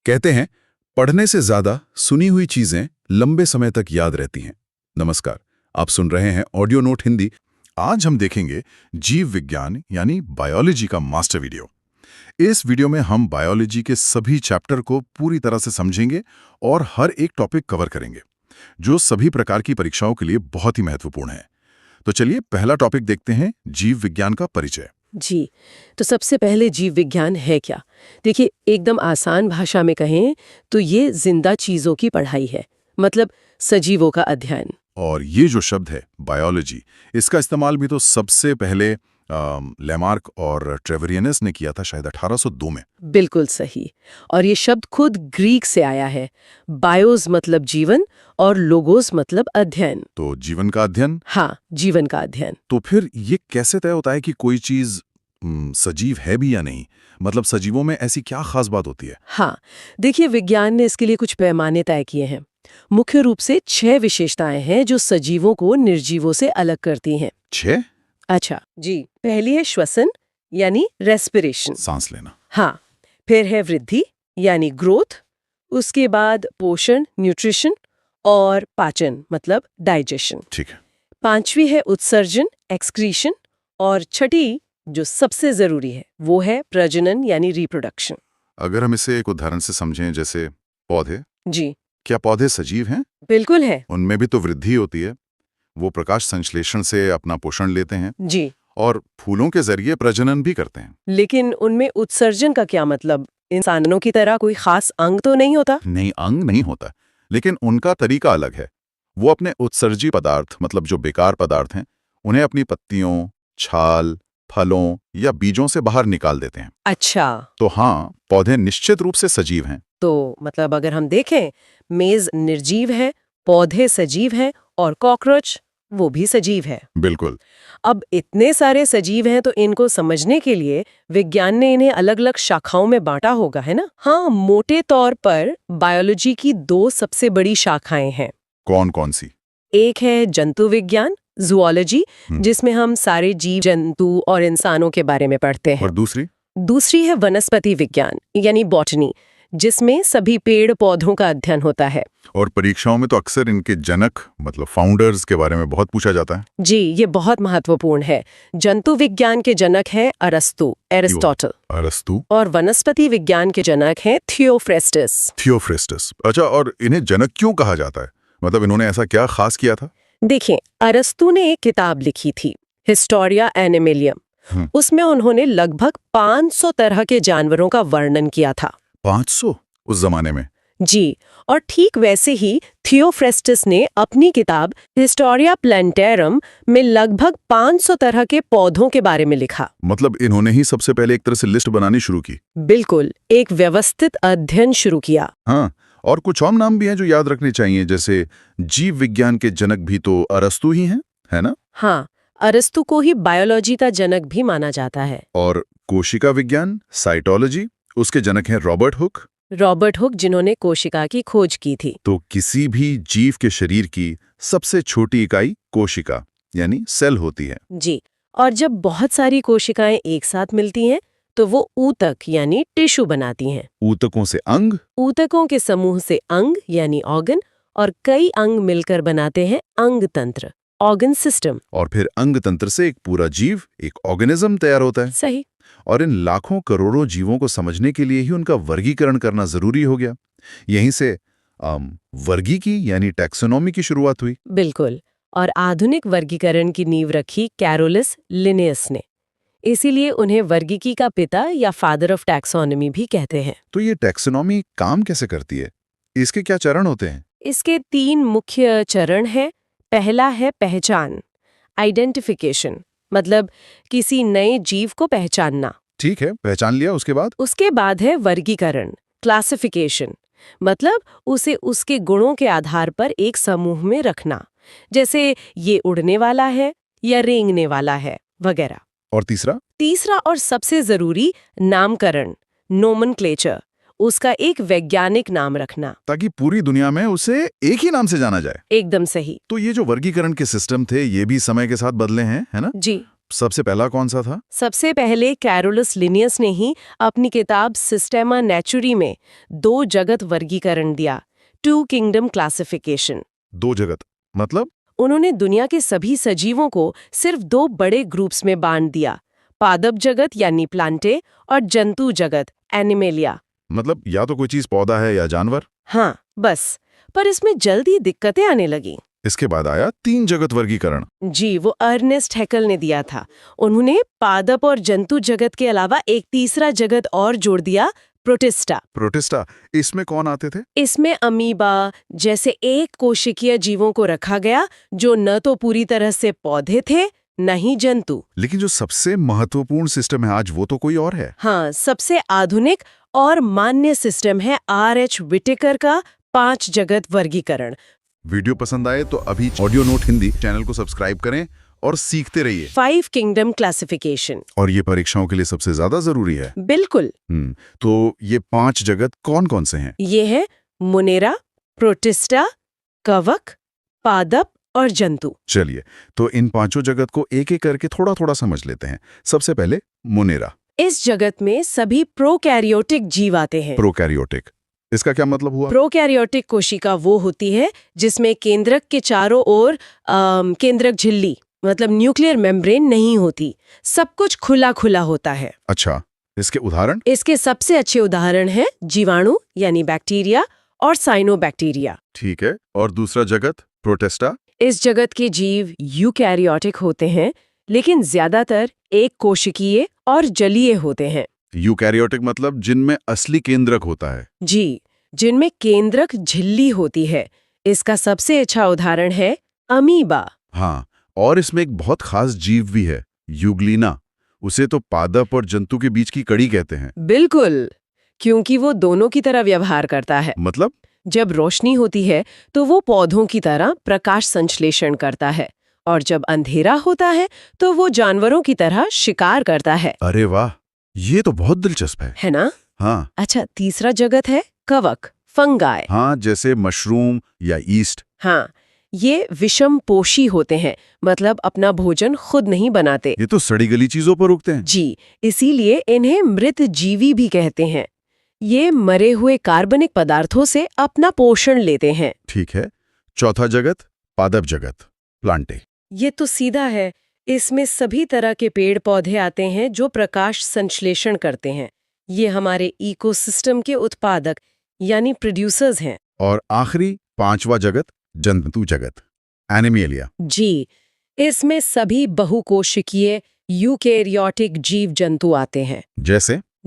कहते हैं पढ़ने से ज्यादा सुनी हुई चीजें लंबे समय तक याद रहती हैं। नमस्कार, आप सुन रहे हैं ऑडियो नोट हिंदी। आज हम देखेंगे जीव विज्ञान यानी बायोलॉजी का मास्टर वीडियो। इस वीडियो में हम बायोलॉजी के सभी चैप्टर को पूरी तरह से समझेंगे और हर एक टॉपिक कवर करेंगे, जो सभी प्रकार की परीक्षाओं के लिए बहुत ही महत्वपूर्ण है। तो चलिए पहला टॉपिक देखते हैं, जीव विज्ञान का परिचय। जी, तो सबसे पहले जीव विज्ञान है क्या? देखिए, एकदम आसान भाषा में कहें तो ये जिंदा चीजों की पढ़ाई है, मतलब सजीवों का अध्ययन। और ये जो शब्द है बायोलॉजी, इसका इस्तेमाल भी तो सबसे पहले लेमार्क और ट्रेवरियनस ने किया था, शायद 1802 में। बिल्कुल सही। और ये शब्द खुद ग्रीक से आया है। बायोस मतलब जीवन और लोगोस मतलब अध्ययन। तो जीवन का अध्ययन। हाँ, जीवन का अध्ययन। तो फिर ये कैसे तय होता है कि कोई चीज सजीव है भी या नहीं? मतलब सजीवों में ऐसी क्या खास बात होती है? हाँ, देखिए, विज्ञान ने इसके लिए कुछ पैमाने तय किए हैं। मुख्य रूप से 6 विशेषताएं हैं जो सजीवों को निर्जीवों से अलग करती हैं। 6? अच्छा जी, पहली है श्वसन यानी रेस्पिरेशन, सांस लेना। हाँ। फिर है वृद्धि यानी ग्रोथ। उसके बाद पोषण न्यूट्रिशन और पाचन मतलब डाइजेशन। ठीक है। 5वीं है उत्सर्जन एक्सक्रीशन। और छठी जो सबसे जरूरी है वो है प्रजनन यानी रिप्रोडक्शन। अगर हम इसे एक उदाहरण से समझें, जैसे पौधे। जी क्या पौधे सजीव हैं? बिल्कुल है। उनमें भी तो वृद्धि होती है, वो प्रकाश संश्लेषण से अपना पोषण लेते हैं जी, और फूलों के जरिए प्रजनन भी करते हैं। लेकिन उनमें उत्सर्जन का क्या मतलब? इंसानों की तरह कोई खास अंग तो नहीं होता? नहीं, अंग नहीं होता, लेकिन उनका तरीका अलग है। वो अपने उत्सर्जी पदार्थ, मतलब जो बेकार पदार्थ हैं, उन्हें अपनी पत्तियों, छाल, फलों या बीजों से बाहर निकाल देते हैं। अच्छा, तो हाँ, पौधे निश्चित रूप से सजीव हैं। तो मतलब अगर हम देखें, मेज निर्जीव है, पौधे सजीव हैं और कॉकरोच वो भी सजीव है। बिल्कुल। अब इतने सारे सजीव हैं तो इनको समझने के लिए विज्ञान ने इन्हें अलग अलग शाखाओं में बांटा होगा, है ना? हाँ, मोटे तौर पर बायोलॉजी की 2 सबसे बड़ी शाखाएं हैं। कौन कौन सी? एक है जंतु विज्ञान जूलॉजी, जिसमें हम सारे जीव जंतु और इंसानों के बारे में पढ़ते हैं। और दूसरी? दूसरी है वनस्पति विज्ञान यानी बॉटनी, जिसमें सभी पेड़ पौधों का अध्ययन होता है। और परीक्षाओं में तो अक्सर इनके जनक, मतलब फाउंडर्स के बारे में बहुत पूछा जाता है। जी, ये बहुत महत्वपूर्ण है। जंतु विज्ञान के जनक हैं अरस्तु, एरिस्टोटल। अरस्तु। और वनस्पति विज्ञान के जनक हैं थियोफ्रेस्टस। थियोफ्रेस्टस। अच्छा, और इन्हें जनक क्यों कहा जाता है? मतलब इन्होंने ऐसा क्या खास किया था? देखिए, अरस्तु ने एक किताब लिखी थी, हिस्टोरिया एनिमलियम। उसमें उन्होंने लगभग 500 तरह के जानवरों का वर्णन किया था। 500 उस जमाने में? जी, और ठीक वैसे ही थियोफ्रेस्टस ने अपनी किताब हिस्टोरिया प्लांटेरम में लगभग 500 तरह के पौधों के बारे में लिखा। मतलब इन्होंने ही सबसे पहले एक तरह से लिस्ट बनानी शुरू की। बिल्कुल, एक व्यवस्थित अध्ययन शुरू किया। हाँ, और कुछ और नाम भी हैं जो याद रखने चाहिए, जैसे जीव विज्ञान के जनक भी तो अरस्तु ही हैं, है ना? हाँ, अरस्तु को ही बायोलॉजी का जनक भी माना जाता है। और कोशिका विज्ञान, साइटोलॉजी, उसके जनक हैं रॉबर्ट हुक। रॉबर्ट हुक, जिन्होंने कोशिका की खोज की थी। तो किसी भी जीव के शरीर की सबसे छोटी इकाई कोशिका यानी सेल होती है। जी, और जब बहुत सारी कोशिकाएं एक साथ मिलती हैं तो वो ऊतक यानी टिश्यू बनाती हैं। ऊतकों से अंग, ऊतकों के समूह से अंग यानी ऑर्गन, और कई अंग मिलकर बनाते हैं अंग तंत्र, ऑर्गन सिस्टम। और फिर अंग तंत्र से एक पूरा जीव, एक ऑर्गेनिज्म तैयार होता है। सही। और इन लाखों करोड़ों जीवों को समझने के लिए ही उनका वर्गीकरण करना जरूरी हो गया। यहीं से वर्गीकी यानी टैक्सोनॉमी की शुरुआत हुई। बिल्कुल, और आधुनिक वर्गीकरण की नींव रखी कैरोलस लिनेयस ने। इसीलिए उन्हें वर्गीकी का पिता या फादर ऑफ टैक्सोनॉमी भी कहते हैं। तो ये टैक्सोनॉमी काम कैसे करती है? इसके क्या चरण होते हैं? इसके 3 मुख्य चरण हैं। पहला है पहचान, आइडेंटिफिकेशन, मतलब किसी नए जीव को पहचानना। ठीक है, पहचान लिया। उसके बाद? उसके बाद है वर्गीकरण, क्लासिफिकेशन, मतलब उसे उसके गुणों के आधार पर एक समूह में रखना, जैसे ये उड़ने वाला है या रेंगने वाला है वगैरह। और तीसरा? तीसरा और सबसे जरूरी, नामकरण, नोमेनक्लेचर, उसका एक वैज्ञानिक नाम रखना, ताकि पूरी दुनिया में उसे एक ही नाम से जाना जाए। एकदम सही। तो ये जो वर्गीकरण के सिस्टम थे, ये भी समय के साथ बदले हैं, है ना? जी, सबसे पहला कौन सा था? सबसे पहले कैरोलस लिनियस ने ही अपनी किताब सिस्टेमा नेचुरी में 2 जगत वर्गीकरण दिया, 2 किंगडम क्लासिफिकेशन। 2 जगत मतलब? उन्होंने दुनिया के सभी सजीवों को सिर्फ 2 बड़े ग्रुप्स में बांट दिया, पादप जगत यानी प्लांटे और जंतु जगत एनिमेलिया। मतलब या तो कोई चीज पौधा है या जानवर। हाँ, बस। पर इसमें जल्दी दिक्कतें आने लगी। इसके बाद आया 3 जगत वर्गीकरण। जी, वो अर्नेस्ट हैकल ने दिया था। उन्होंने पादप और जंतु जगत के अलावा एक तीसरा जगत और जोड़ दिया, प्रोटिस्टा। प्रोटिस्टा, इसमें कौन आते थे? इसमें अमीबा जैसे एक कोशिकीय जीवों को रखा गया, जो न तो पूरी तरह से पौधे थे न ही जंतु। लेकिन जो सबसे महत्वपूर्ण सिस्टम है आज वो तो कोई और है। हाँ, सबसे आधुनिक और मान्य सिस्टम है R.H. विटेकर का 5 जगत वर्गीकरण। वीडियो पसंद आए तो अभी ऑडियो नोट हिंदी चैनल को सब्सक्राइब करें और सीखते रहिए। 5 किंगडम क्लासिफिकेशन। और ये परीक्षाओं के लिए सबसे ज्यादा जरूरी है। बिल्कुल। तो ये 5 जगत कौन कौन से हैं? ये है मोनेरा, प्रोटिस्टा, कवक, पादप और जंतु। चलिए, तो इन 5 जगत को एक एक करके थोड़ा थोड़ा समझ लेते हैं। सबसे पहले मोनेरा। इस जगत में सभी प्रोकैरियोटिक जीव आते हैं। प्रोकैरियोटिक, इसका क्या मतलब हुआ? प्रोकैरियोटिक कोशिका वो होती है जिसमें केंद्रक के चारों ओर केंद्रक झिल्ली मतलब न्यूक्लियर मेम्ब्रेन नहीं होती, सब कुछ खुला खुला होता है। अच्छा, इसके उदाहरण? इसके सबसे अच्छे उदाहरण हैं जीवाणु यानी बैक्टीरिया और साइनोबैक्टीरिया। ठीक है, और दूसरा जगत प्रोटिस्टा? इस जगत के जीव यूकैरियोटिक होते हैं, लेकिन ज्यादातर एक कोशिकीय और जलीय होते हैं। यूकैरियोटिक मतलब जिनमें असली केंद्रक होता है। जी, जिनमें केंद्रक झिल्ली होती है। इसका सबसे अच्छा उदाहरण है अमीबा। हाँ, और इसमें एक बहुत खास जीव भी है, यूग्लिना। उसे तो पादप और जंतु के बीच की कड़ी कहते हैं। बिल्कुल, क्योंकि वो दोनों की तरह व्यवहार करता है। मतलब? जब रोशनी होती है तो वो पौधों की तरह प्रकाश संश्लेषण करता है, और जब अंधेरा होता है तो वो जानवरों की तरह शिकार करता है। अरे वाह, ये तो बहुत दिलचस्प है ना? हाँ। अच्छा, तीसरा जगत है कवक, फंगाई। हाँ, जैसे मशरूम या ईस्ट। हाँ, ये विषम पोषी होते हैं, मतलब अपना भोजन खुद नहीं बनाते। ये तो सड़ी गली चीजों पर उगते हैं। जी, इसीलिए इन्हें मृत जीवी भी कहते हैं। ये मरे हुए कार्बनिक पदार्थों से अपना पोषण लेते हैं। ठीक है, चौथा जगत पादप जगत, प्लांटे। ये तो सीधा है। इसमें सभी तरह के पेड़ पौधे आते हैं जो प्रकाश संश्लेषण करते हैं। ये हमारे इकोसिस्टम के उत्पादक यानी प्रोड्यूसर्स हैं। और आखिरी 5वां जगत जंतु जगत, एनिमेलिया। जी, इसमें सभी बहुकोशिकीय यूकेरियोटिक जीव जंतु आते हैं,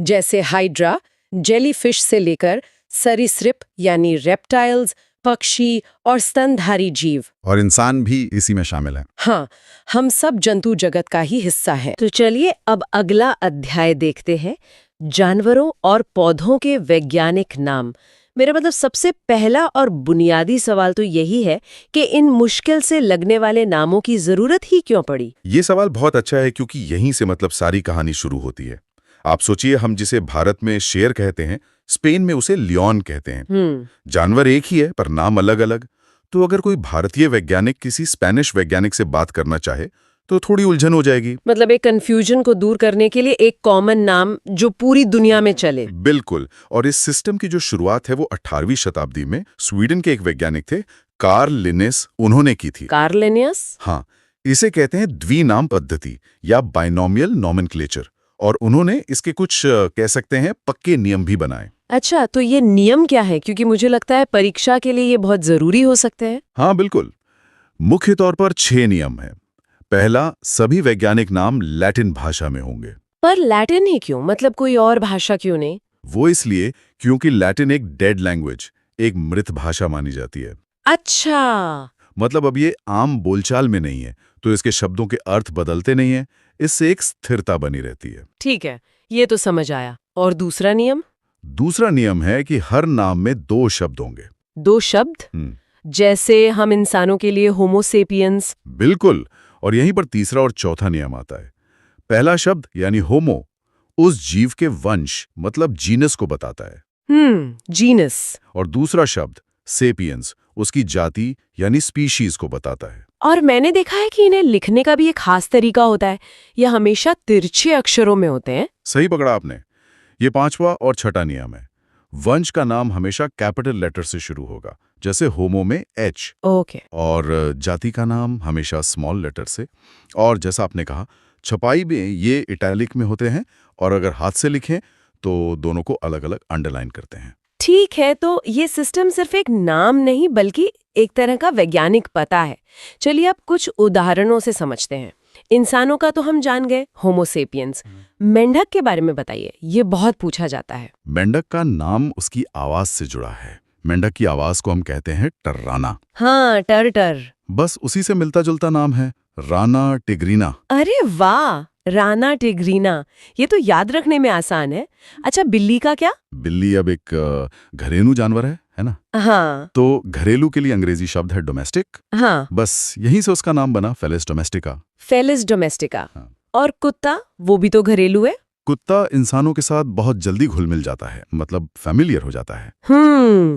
जैसे हाइड्रा, जेलीफिश से लेकर सरीसृप यानी रेप्टाइल्स, पक्षी और स्तनधारी जीव। और इंसान भी इसी में शामिल है। हाँ, हम सब जंतु जगत का ही हिस्सा है। तो चलिए अब अगला अध्याय देखते हैं, जानवरों और पौधों के वैज्ञानिक नाम। मेरा मतलब सबसे पहला और बुनियादी सवाल तो यही है कि इन मुश्किल से लगने वाले नामों की जरूरत ही क्यों पड़ी? ये सवाल बहुत अच्छा है क्योंकि यहीं से मतलब सारी कहानी शुरू होती है। आप सोचिए, हम जिसे भारत में शेर कहते हैं, स्पेन में उसे लियोन कहते हैं। जानवर एक ही है पर नाम अलग अलग। तो अगर कोई भारतीय वैज्ञानिक किसी स्पेनिश वैज्ञानिक से बात करना चाहे तो थोड़ी उलझन हो जाएगी। मतलब एक कंफ्यूजन को दूर करने के लिए एक कॉमन नाम जो पूरी दुनिया में चले। बिल्कुल, और इस सिस्टम की जो शुरुआत है वो 18वीं शताब्दी में स्वीडन के एक वैज्ञानिक थे, कार्ल लिनेस, उन्होंने की थी। Karl Linnaeus? हाँ, इसे कहते हैं द्विनाम पद्धति या बाइनोमियल नोमेनक्लेचर, और उन्होंने इसके कुछ कह सकते हैं पक्के नियम भी बनाए। अच्छा, तो ये नियम क्या है? क्योंकि मुझे लगता है परीक्षा के लिए ये बहुत जरूरी हो सकते हैं। हाँ बिल्कुल, मुख्य तौर पर 6 नियम हैं। पहला, सभी वैज्ञानिक नाम लैटिन भाषा में होंगे। पर लैटिन ही क्यों? मतलब कोई और भाषा क्यों नहीं? वो इसलिए क्योंकि लैटिन एक डेड लैंग्वेज, एक मृत भाषा मानी जाती है। अच्छा, मतलब अब ये आम बोलचाल में नहीं है, तो इसके शब्दों के अर्थ बदलते नहीं हैं, इससे एक स्थिरता बनी रहती है। ठीक है, ये तो समझ आया। और दूसरा नियम? दूसरा नियम है कि हर नाम में 2 शब्द होंगे। 2 शब्द? जैसे हम इंसानों के लिए होमोसेपियंस। बिल्कुल, और यहीं पर तीसरा और चौथा नियम आता है। पहला शब्द यानी होमो उस जीव के वंश मतलब जीनस को बताता है। जीनस। और दूसरा शब्द सेपियंस उसकी जाति यानी स्पीशीज को बताता है। और मैंने देखा है कि इन्हें लिखने का भी एक खास तरीका होता है। यह हमेशा तिरछे अक्षरों में होते हैं। सही पकड़ा आपने। ये 5वां और छठा नियम है। वंश का नाम हमेशा कैपिटल लेटर से शुरू होगा, जैसे होमो में एच। ओके। और जाति का नाम हमेशा स्मॉल लेटर से। और जैसा आपने कहा, छपाई में ये इटैलिक में होते हैं, और अगर हाथ से लिखें तो दोनों को अलग अलग अंडरलाइन करते हैं। ठीक है, तो ये सिस्टम सिर्फ एक नाम नहीं बल्कि एक तरह का वैज्ञानिक पता है। चलिए अब कुछ उदाहरणों से समझते हैं। इंसानों का तो हम जान गए, होमो सेपियंस। मेंढक के बारे में बताइए, ये बहुत पूछा जाता है। मेंढक का नाम उसकी आवाज से जुड़ा है। मेंढक की आवाज को हम कहते हैं टर्राना। हाँ, टर टर। बस उसी से मिलता जुलता नाम है, राना टिग्रीना। अरे वाह, राना टिग्रीना, ये तो याद रखने में आसान है। अच्छा, बिल्ली का क्या? बिल्ली अब एक घरेलू जानवर है ना? हाँ। तो घरेलू के लिए अंग्रेजी शब्द है डोमेस्टिक। हाँ, बस यहीं से उसका नाम बना फेलिस डोमेस्टिका। Felis domestica. हाँ। और कुत्ता, वो भी तो घरेलू है। कुत्ता इंसानों के साथ बहुत जल्दी घुल मिल जाता है, मतलब फैमिलियर हो जाता है।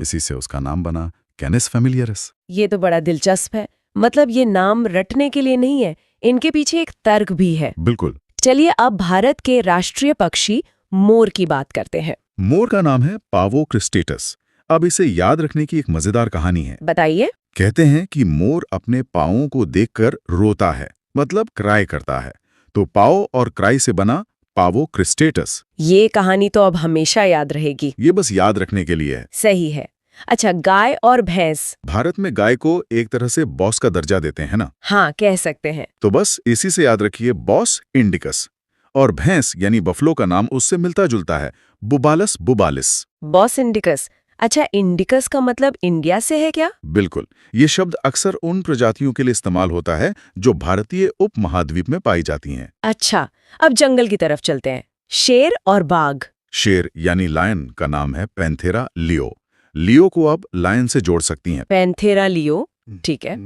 इसी से उसका नाम बना कैनिस फैमिलियरिस। ये तो बड़ा दिलचस्प है। मतलब ये नाम रटने के लिए नहीं है, इनके पीछे एक तर्क भी है। बिल्कुल। चलिए अब भारत के राष्ट्रीय पक्षी मोर की बात करते हैं। मोर का नाम है पावो क्रिस्टेटस। अब इसे याद रखने की एक मजेदार कहानी है। बताइए। कहते हैं कि मोर अपने पाँवों को देखकर रोता है, मतलब क्राई करता है। तो पाओ और क्राई से बना पावो क्रिस्टेटस। ये कहानी तो अब हमेशा याद रहेगी। ये बस याद रखने के लिए है। सही है। अच्छा, गाय और भैंस। भारत में गाय को एक तरह से बॉस का दर्जा देते हैं ना? हाँ, कह सकते हैं। तो बस इसी से याद रखिए, बॉस इंडिकस। और भैंस यानी बफलो का नाम उससे मिलता जुलता है, बुबालस बुबालिस। Bos indicus. अच्छा, इंडिकस का मतलब इंडिया से है क्या? बिल्कुल। ये शब्द अक्सर उन प्रजातियों के लिए इस्तेमाल होता है जो भारतीय उपमहाद्वीप में पाई जाती हैं। अच्छा, अब जंगल की तरफ चलते हैं। शेर और बाघ। शेर यानी लायन का नाम है पैंथेरा लियो। लियो को आप लायन से जोड़ सकती हैं। पैंथेरा लियो, ठीक है।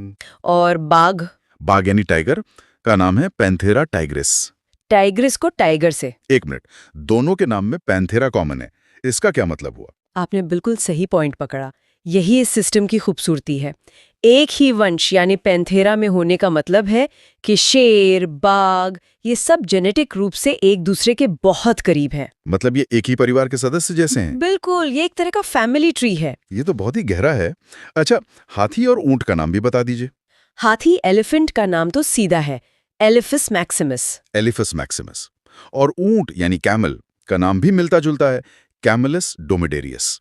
और बाघ? बाघ यानी टाइगर का नाम है पैंथेरा टाइग्रिस। टाइग्रिस को टाइगर से। एक मिनट, दोनों के नाम में पैंथेरा कॉमन है, इसका क्या मतलब हुआ? आपने बिल्कुल सही पॉइंट पकड़ा। यही इस सिस्टम की खूबसूरती है। एक ही वंश यानी पैंथेरा में होने का मतलब है कि शेर, बाघ, ये सब जेनेटिक रूप से एक दूसरे के बहुत करीब हैं। मतलब ये एक ही परिवार के सदस्य जैसे हैं? बिल्कुल, ये एक तरह का फैमिली ट्री है। ये तो बहुत ही गहरा है। अच्छा, हाथी और ऊंट का नाम भी बता दीजिए। हाथी एलिफेंट का नाम तो सीधा है, एलिफिस मैक्सिमस। Elephas maximus. और ऊंट यानी कैमल का नाम भी मिलता जुलता है, कैमलस डोमिडेरियस।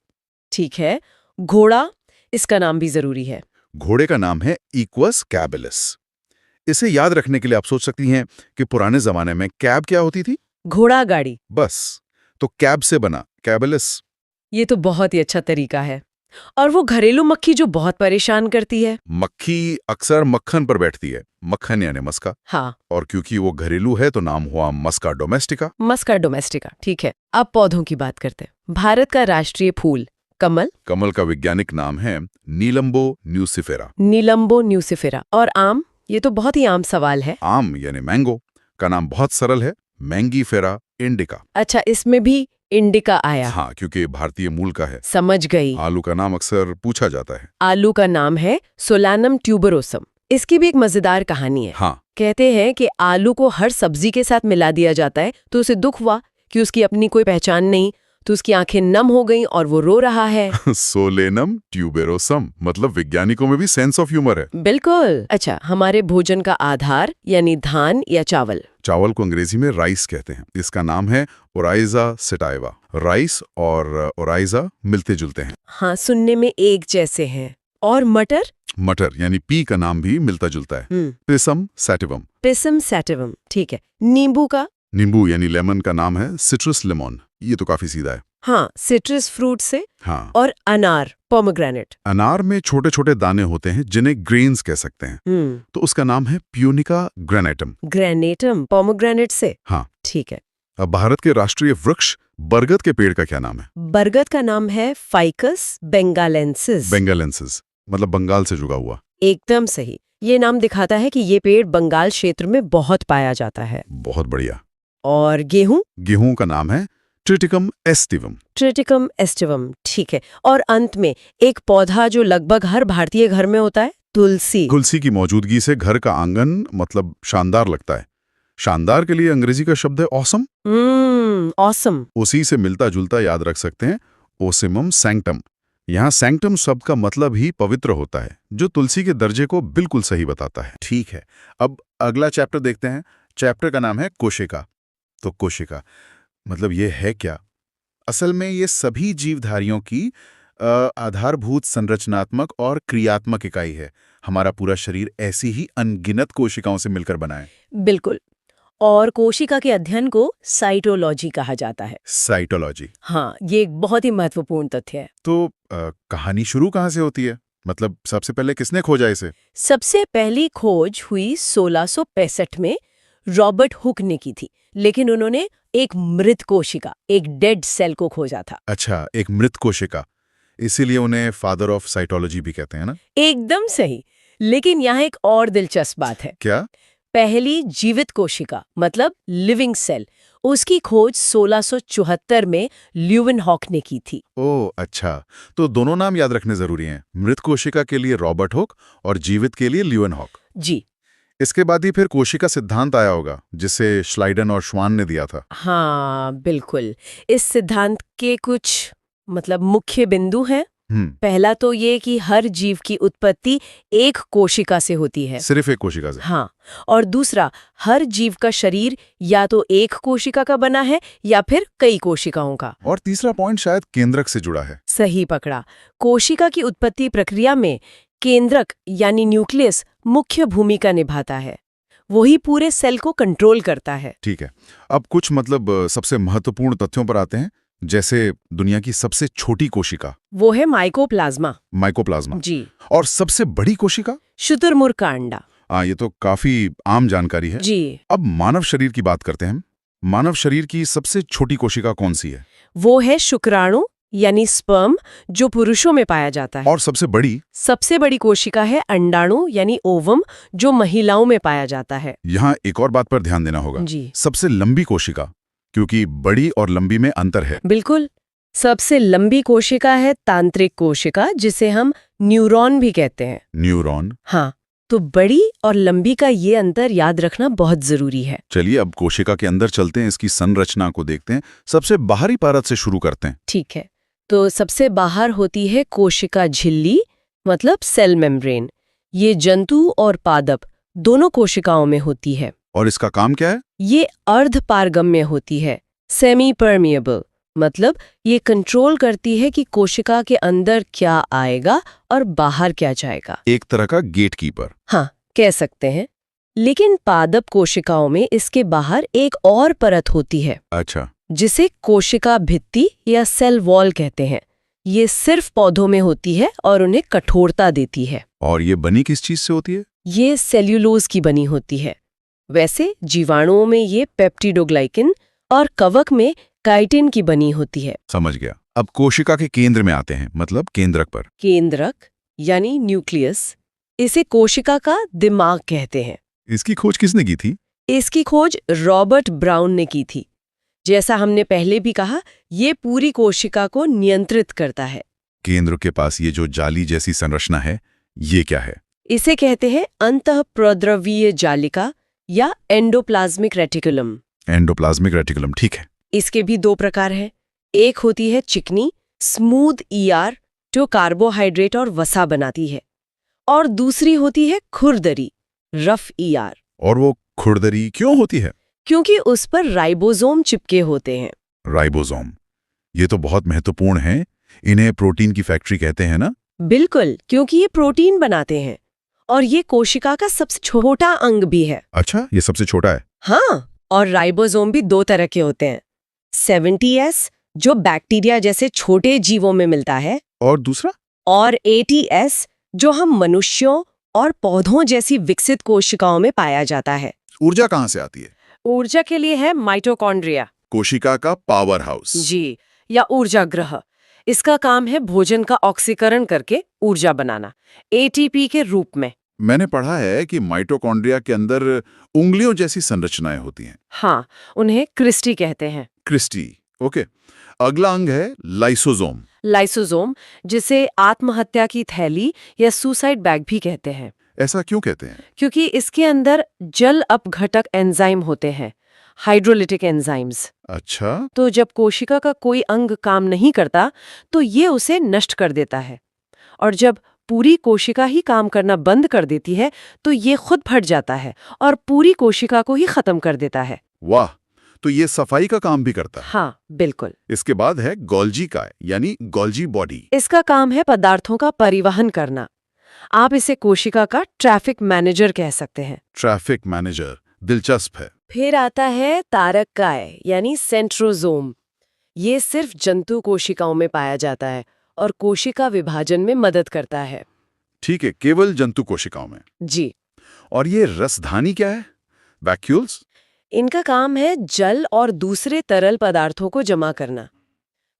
ठीक है। घोड़ा, इसका नाम भी जरूरी है। घोड़े का नाम है इक्वस कैबलिस। इसे याद रखने के लिए आप सोच सकती हैं कि पुराने जमाने में कैब क्या होती थी? घोड़ा गाड़ी। बस, तो कैब से बना कैबलिस। ये तो बहुत ही अच्छा तरीका है। और वो घरेलू मक्खी जो बहुत परेशान करती है। मक्खी अक्सर मक्खन पर बैठती है, मक्खन यानी मस्का। हाँ, और क्योंकि वो घरेलू है तो नाम हुआ मस्का डोमेस्टिका। मस्का डोमेस्टिका। ठीक है, अब पौधों की बात करते हैं। भारत का राष्ट्रीय फूल कमल। कमल का वैज्ञानिक नाम है नीलम्बो न्यूसिफेरा। नीलम्बो न्यूसिफेरा। और आम, ये तो बहुत ही आम सवाल है। आम यानी मैंगो का नाम बहुत सरल है, मैंगीफेरा इंडिका। अच्छा, इसमें भी इंडिका आया। हाँ, क्योंकि भारतीय मूल का है। समझ गई। आलू का नाम अक्सर पूछा जाता है। आलू का नाम है सोलानम ट्यूबरोसम। इसकी भी एक मजेदार कहानी है। हाँ। कहते हैं कि आलू को हर सब्जी के साथ मिला दिया जाता है तो उसे दुख हुआ कि उसकी अपनी कोई पहचान नहीं, तो उसकी आंखें नम हो गईं और वो रो रहा है। सोलेनम ट्यूबेरोसम, मतलब वैज्ञानिकों में भी सेंस ऑफ ह्यूमर है। बिल्कुल। अच्छा, हमारे भोजन का आधार यानी धान या चावल। चावल को अंग्रेजी में राइस कहते हैं। इसका नाम है ओराइजा सेटाइवा। राइस और ओराइजा मिलते जुलते हैं। हाँ, सुनने में एक जैसे हैं। और मटर? मटर यानी पी का नाम भी मिलता जुलता है, पिसम सैटिवम। पिसम सैटिवम, ठीक है। नींबू का? नींबू यानी लेमन का नाम है सिट्रस लेमन। ये तो काफी सीधा है। हाँ, सिट्रस फ्रूट से। हाँ। और अनार, पोमोग्रेनेट। अनार में छोटे छोटे दाने होते हैं जिन्हें ग्रेन्स कह सकते हैं, तो उसका नाम है प्यूनिका ग्रेनेटम। ग्रेनेटम पोमोग्रेनेट से। हाँ, ठीक है। अब भारत के राष्ट्रीय वृक्ष बरगद के पेड़ का क्या नाम है? बरगद का नाम है फाइकस बेंगालेंसिस। बेंगालेंसिस, मतलब बंगाल से जुड़ा हुआ। एकदम सही। ये नाम दिखाता है कि ये पेड़ बंगाल क्षेत्र में बहुत पाया जाता है। बहुत बढ़िया। और गेहूं? गेहूं का नाम है ट्रिटिकम एस्टिवम। ट्रिटिकम एस्टिवम, ठीक है। और अंत में एक पौधा जो लगभग हर भारतीय घर में होता है, तुलसी। तुलसी की मौजूदगी से घर का आंगन मतलब शानदार लगता है। शानदार के लिए अंग्रेजी का शब्द है ऑसम। ऑसम। उसी से मिलता जुलता याद रख सकते हैं, ओसिमम सैंक्टम। यहाँ सैंक्टम शब्द का मतलब ही पवित्र होता है, जो तुलसी के दर्जे को बिल्कुल सही बताता है। ठीक है, अब अगला चैप्टर देखते हैं। चैप्टर का नाम है कोशिका। तो कोशिका मतलब ये है क्या? असल में ये सभी जीवधारियों की आधारभूत संरचनात्मक और क्रियात्मक इकाई है। हमारा पूरा शरीर ऐसी ही अनगिनत कोशिकाओं से मिलकर बना है। बिल्कुल। और कोशिका के अध्ययन को साइटोलॉजी कहा जाता है। साइटोलॉजी। हाँ, ये एक बहुत ही महत्वपूर्ण तथ्य है। तो कहानी शुरू कहाँ से होती है? मतलब सबसे पहले किसने खोजा इसे? सबसे पहली खोज हुई 1665 में रॉबर्ट हुक ने की थी, लेकिन उन्होंने एक मृत कोशिका, एक डेड सेल को खोजा था। अच्छा, एक मृत कोशिका, इसीलिए उन्हें फादर ऑफ साइटोलॉजी भी कहते हैं ना? एकदम सही। लेकिन यहाँ एक और दिलचस्प बात है। क्या? पहली जीवित कोशिका मतलब लिविंग सेल, उसकी खोज 1674 में ल्यूवेनहॉक ने की थी। ओह अच्छा, तो दोनों नाम याद रखने जरूरी हैं। मृत कोशिका के लिए रॉबर्ट हुक और जीवित के लिए ल्यूवेनहॉक। जी इसके बाद ही फिर कोशिका सिद्धांत आया होगा, जिसे श्लाइडन और श्वान ने दिया था। हाँ बिल्कुल। इस सिद्धांत के कुछ मतलब मुख्य बिंदु हैं। पहला तो ये कि हर जीव की उत्पत्ति एक कोशिका से होती है। सिर्फ एक कोशिका से? हाँ। और दूसरा, हर जीव का शरीर या तो एक कोशिका का बना है या फिर कई कोशिकाओं का। और तीसरा पॉइंट शायद केंद्रक से जुड़ा है। सही पकड़ा। कोशिका की उत्पत्ति प्रक्रिया में केंद्रक यानी न्यूक्लियस मुख्य भूमिका निभाता है। वही पूरे सेल को कंट्रोल करता है। ठीक है, अब कुछ मतलब सबसे महत्वपूर्ण तथ्यों पर आते हैं, जैसे दुनिया की सबसे छोटी कोशिका। वो है माइकोप्लाज्मा। माइकोप्लाज्मा। जी। और सबसे बड़ी कोशिका? शुतुरमुर्ग का अंडा। ये तो काफी आम जानकारी है। जी। अब मानव शरीर की बात करते हैं हम। मानव शरीर की सबसे छोटी कोशिका कौन सी है? वो है शुक्राणु यानी स्पर्म, जो पुरुषों में पाया जाता है। और सबसे बड़ी? सबसे बड़ी कोशिका है अंडाणु यानी ओवम, जो महिलाओं में पाया जाता है। यहाँ एक और बात पर ध्यान देना होगा। जी। सबसे लंबी कोशिका, क्योंकि बड़ी और लंबी में अंतर है। बिल्कुल। सबसे लंबी कोशिका है तांत्रिक कोशिका, जिसे हम न्यूरॉन भी कहते हैं। न्यूरॉन? हाँ, तो बड़ी और लंबी का ये अंतर याद रखना बहुत जरूरी है। चलिए अब कोशिका के अंदर चलते हैं, इसकी संरचना को देखते हैं। सबसे बाहरी परत से शुरू करते हैं। ठीक है, तो सबसे बाहर होती है कोशिका झिल्ली मतलब सेल मेम्ब्रेन। ये जंतु और पादप दोनों कोशिकाओं में होती है। और इसका काम क्या है? ये अर्धपारगम्य होती है, सेमी परमिएबल, मतलब ये कंट्रोल करती है कि कोशिका के अंदर क्या आएगा और बाहर क्या जाएगा। एक तरह का गेटकीपर। हाँ, कह सकते हैं। लेकिन पादप कोशिकाओं में इसके बाहर एक और परत होती है। अच्छा। जिसे कोशिका भित्ति या सेल वॉल कहते हैं। ये सिर्फ पौधों में होती है और उन्हें कठोरता देती है। और ये बनी किस चीज से होती है? ये सेल्यूलोज की बनी होती है। वैसे जीवाणुओं में ये पेप्टिडोग्लाइकिन और कवक में काइटिन की बनी होती है। समझ गया। अब कोशिका के केंद्र में आते हैं, मतलब केंद्रक पर। केंद्रक यानी न्यूक्लियस, इसे कोशिका का दिमाग कहते हैं। इसकी खोज किसने की थी? इसकी खोज रॉबर्ट ब्राउन ने की थी। जैसा हमने पहले भी कहा, ये पूरी कोशिका को नियंत्रित करता है। केंद्र के पास ये जो जाली जैसी संरचना है, ये क्या है? इसे कहते हैं अंतःप्रद्रवीय जालिका या एंडोप्लाज्मिक रेटिकुलम। एंडोप्लाज्मिक रेटिकुलम, ठीक है। इसके भी दो प्रकार हैं। एक होती है चिकनी स्मूथ ईआर, जो कार्बोहाइड्रेट और वसा बनाती है, और दूसरी होती है खुरदरी रफ ईआर। और वो खुरदरी क्यों होती है? क्योंकि उस पर राइबोसोम चिपके होते हैं। राइबोसोम, ये तो बहुत महत्वपूर्ण है। इन्हें प्रोटीन की फैक्ट्री कहते हैं ना? बिल्कुल, क्योंकि ये प्रोटीन बनाते हैं और ये कोशिका का सबसे छोटा अंग भी है। अच्छा, ये सबसे छोटा है? हाँ, और राइबोसोम भी दो तरह के होते हैं। 70S जो बैक्टीरिया जैसे छोटे जीवों में मिलता है, और दूसरा? और 80S जो हम मनुष्यों और पौधों जैसी विकसित कोशिकाओं में पाया जाता है। ऊर्जा कहाँ से आती है? ऊर्जा के लिए है माइटोकॉन्ड्रिया। कोशिका का पावर हाउस। जी, या ऊर्जा ग्रह। इसका काम है भोजन का ऑक्सीकरण करके ऊर्जा बनाना, एटीपी के रूप में। मैंने पढ़ा है कि माइटोकॉन्ड्रिया के अंदर उंगलियों जैसी संरचनाएं होती हैं। हाँ, उन्हें क्रिस्टी कहते हैं। Cristae, okay. अगला अंग है लाइसोसोम। लाइसोसोम, जिसे आत्महत्या की थैली या सुसाइड बैग भी कहते हैं, ऐसा क्यों कहते हैं? क्योंकि इसके अंदर जल अपघटक एंजाइम होते हैं, हाइड्रोलिटिक एंजाइम्स। अच्छा, तो जब कोशिका का कोई अंग काम नहीं करता तो ये उसे नष्ट कर देता है, और जब पूरी कोशिका ही काम करना बंद कर देती है तो ये खुद फट जाता है और पूरी कोशिका को ही खत्म कर देता है। वाह, तो ये सफाई का काम भी करता है। हाँ, बिल्कुल। इसके बाद है गोल्जी काय, यानी गोल्जी बॉडी। इसका काम है पदार्थों का परिवहन करना। आप इसे कोशिका का ट्रैफिक मैनेजर कह सकते हैं। ट्रैफिक मैनेजर, दिलचस्प है। फिर आता है तारककाय, यानी सेंट्रोसोम। ये सिर्फ जंतु कोशिकाओं में पाया जाता है और कोशिका विभाजन में मदद करता है। ठीक है, केवल जंतु कोशिकाओं में। जी। और ये रसधानी क्या है? वैक्यूल्स? इनका काम है जल और दूसरे तरल पदार्थों को जमा करना।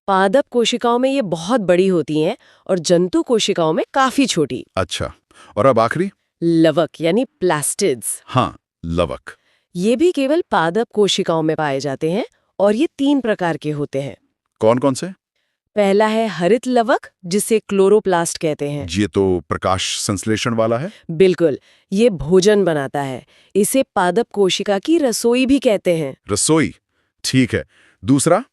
पादप कोशिकाओं में ये बहुत बड़ी होती हैं और जंतु कोशिकाओं में काफी छोटी। अच्छा, और अब आखिरी? लवक, यानी प्लास्टिड्स। हाँ, लवक। ये भी केवल पादप कोशिकाओं में पाए जाते हैं और ये 3 प्रकार के होते हैं। कौन कौन से? पहला है हरित लवक, जिसे क्लोरोप्लास्ट कहते हैं। ये तो प्रकाश संश्लेषण वाला है। बिल्कुल, ये भोजन बनाता है। इसे पादप कोशिका की रसोई भी कहते हैं। रसोई, ठीक है। दूसरा?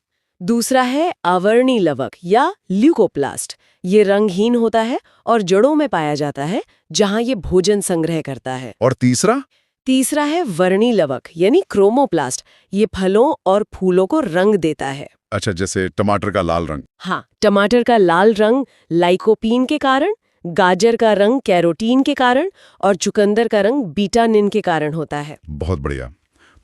दूसरा है आवर्णी लवक या ल्यूकोप्लास्ट। ये रंगहीन होता है और जड़ों में पाया जाता है, जहां ये भोजन संग्रह करता है। और तीसरा? तीसरा है वर्णी लवक, यानी क्रोमोप्लास्ट। ये फलों और फूलों को रंग देता है। अच्छा, जैसे टमाटर का लाल रंग। हाँ, टमाटर का लाल रंग लाइकोपीन के कारण, गाजर का रंग कैरोटीन के कारण और चुकंदर का रंग बीटानिन के कारण होता है। बहुत बढ़िया।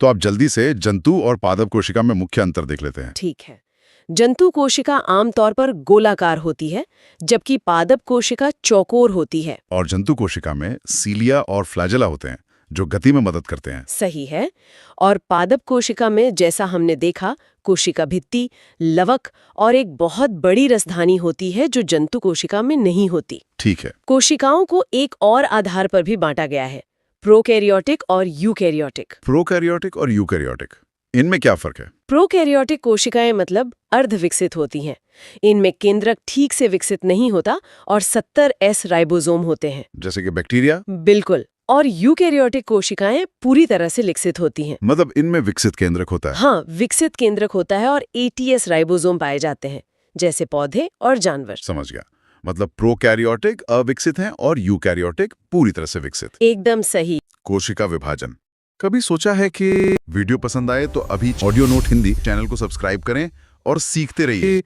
तो आप जल्दी से जंतु और पादप कोशिका में मुख्य अंतर देख लेते हैं। ठीक है। जंतु कोशिका आमतौर पर गोलाकार होती है, जबकि पादप कोशिका चौकोर होती है। और जंतु कोशिका में सीलिया और फ्लैजेला होते हैं, जो गति में मदद करते हैं। सही है। और पादप कोशिका में, जैसा हमने देखा, कोशिका भित्ति, लवक और एक बहुत बड़ी रसधानी होती है जो जंतु कोशिका में नहीं होती। ठीक है। कोशिकाओं को एक और आधार पर भी बांटा गया है, प्रोकैरियोटिक और यूकैरियोटिक। प्रोकैरियोटिक और यूकैरियोटिक, इनमें क्या फर्क है? प्रोकैरियोटिक कोशिकाएं मतलब अर्धविकसित होती हैं। इनमें केंद्रक ठीक से विकसित नहीं होता और 70S राइबोसोम होते हैं। जैसे कि बैक्टीरिया? बिल्कुल। और यूकैरियोटिक कोशिकाएं पूरी तरह से विकसित होती हैं। मतलब इनमें विकसित केंद्रक होता है। हाँ, विकसित केंद्रक होता है और 80S राइबोसोम पाए जाते हैं, जैसे पौधे और जानवर। समझ गया। मतलब प्रोकैरियोटिक अविकसित हैं और यूकैरियोटिक पूरी तरह से विकसित। एकदम सही। कोशिका विभाजन। कभी सोचा है कि वीडियो पसंद आए तो अभी ऑडियो नोट हिंदी चैनल को सब्सक्राइब करें और सीखते रहिए।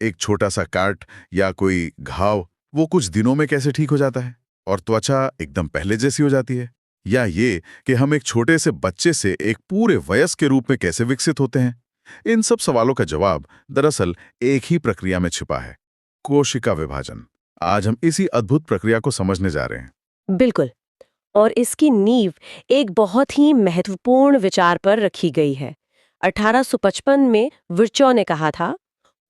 एक छोटा सा काट या कोई घाव, वो कुछ दिनों में कैसे ठीक हो जाता है और त्वचा एकदम पहले जैसी हो जाती है, या ये कि हम एक छोटे से बच्चे से एक पूरे वयस्क के रूप में कैसे विकसित होते हैं। इन सब सवालों का जवाब दरअसल एक ही प्रक्रिया में छिपा है, कोशिका विभाजन। आज हम इसी अद्भुत प्रक्रिया को समझने जा रहे हैं। बिल्कुल। और इसकी नींव एक बहुत ही महत्वपूर्ण विचार पर रखी गई है। 1855 में विर्चो ने कहा था,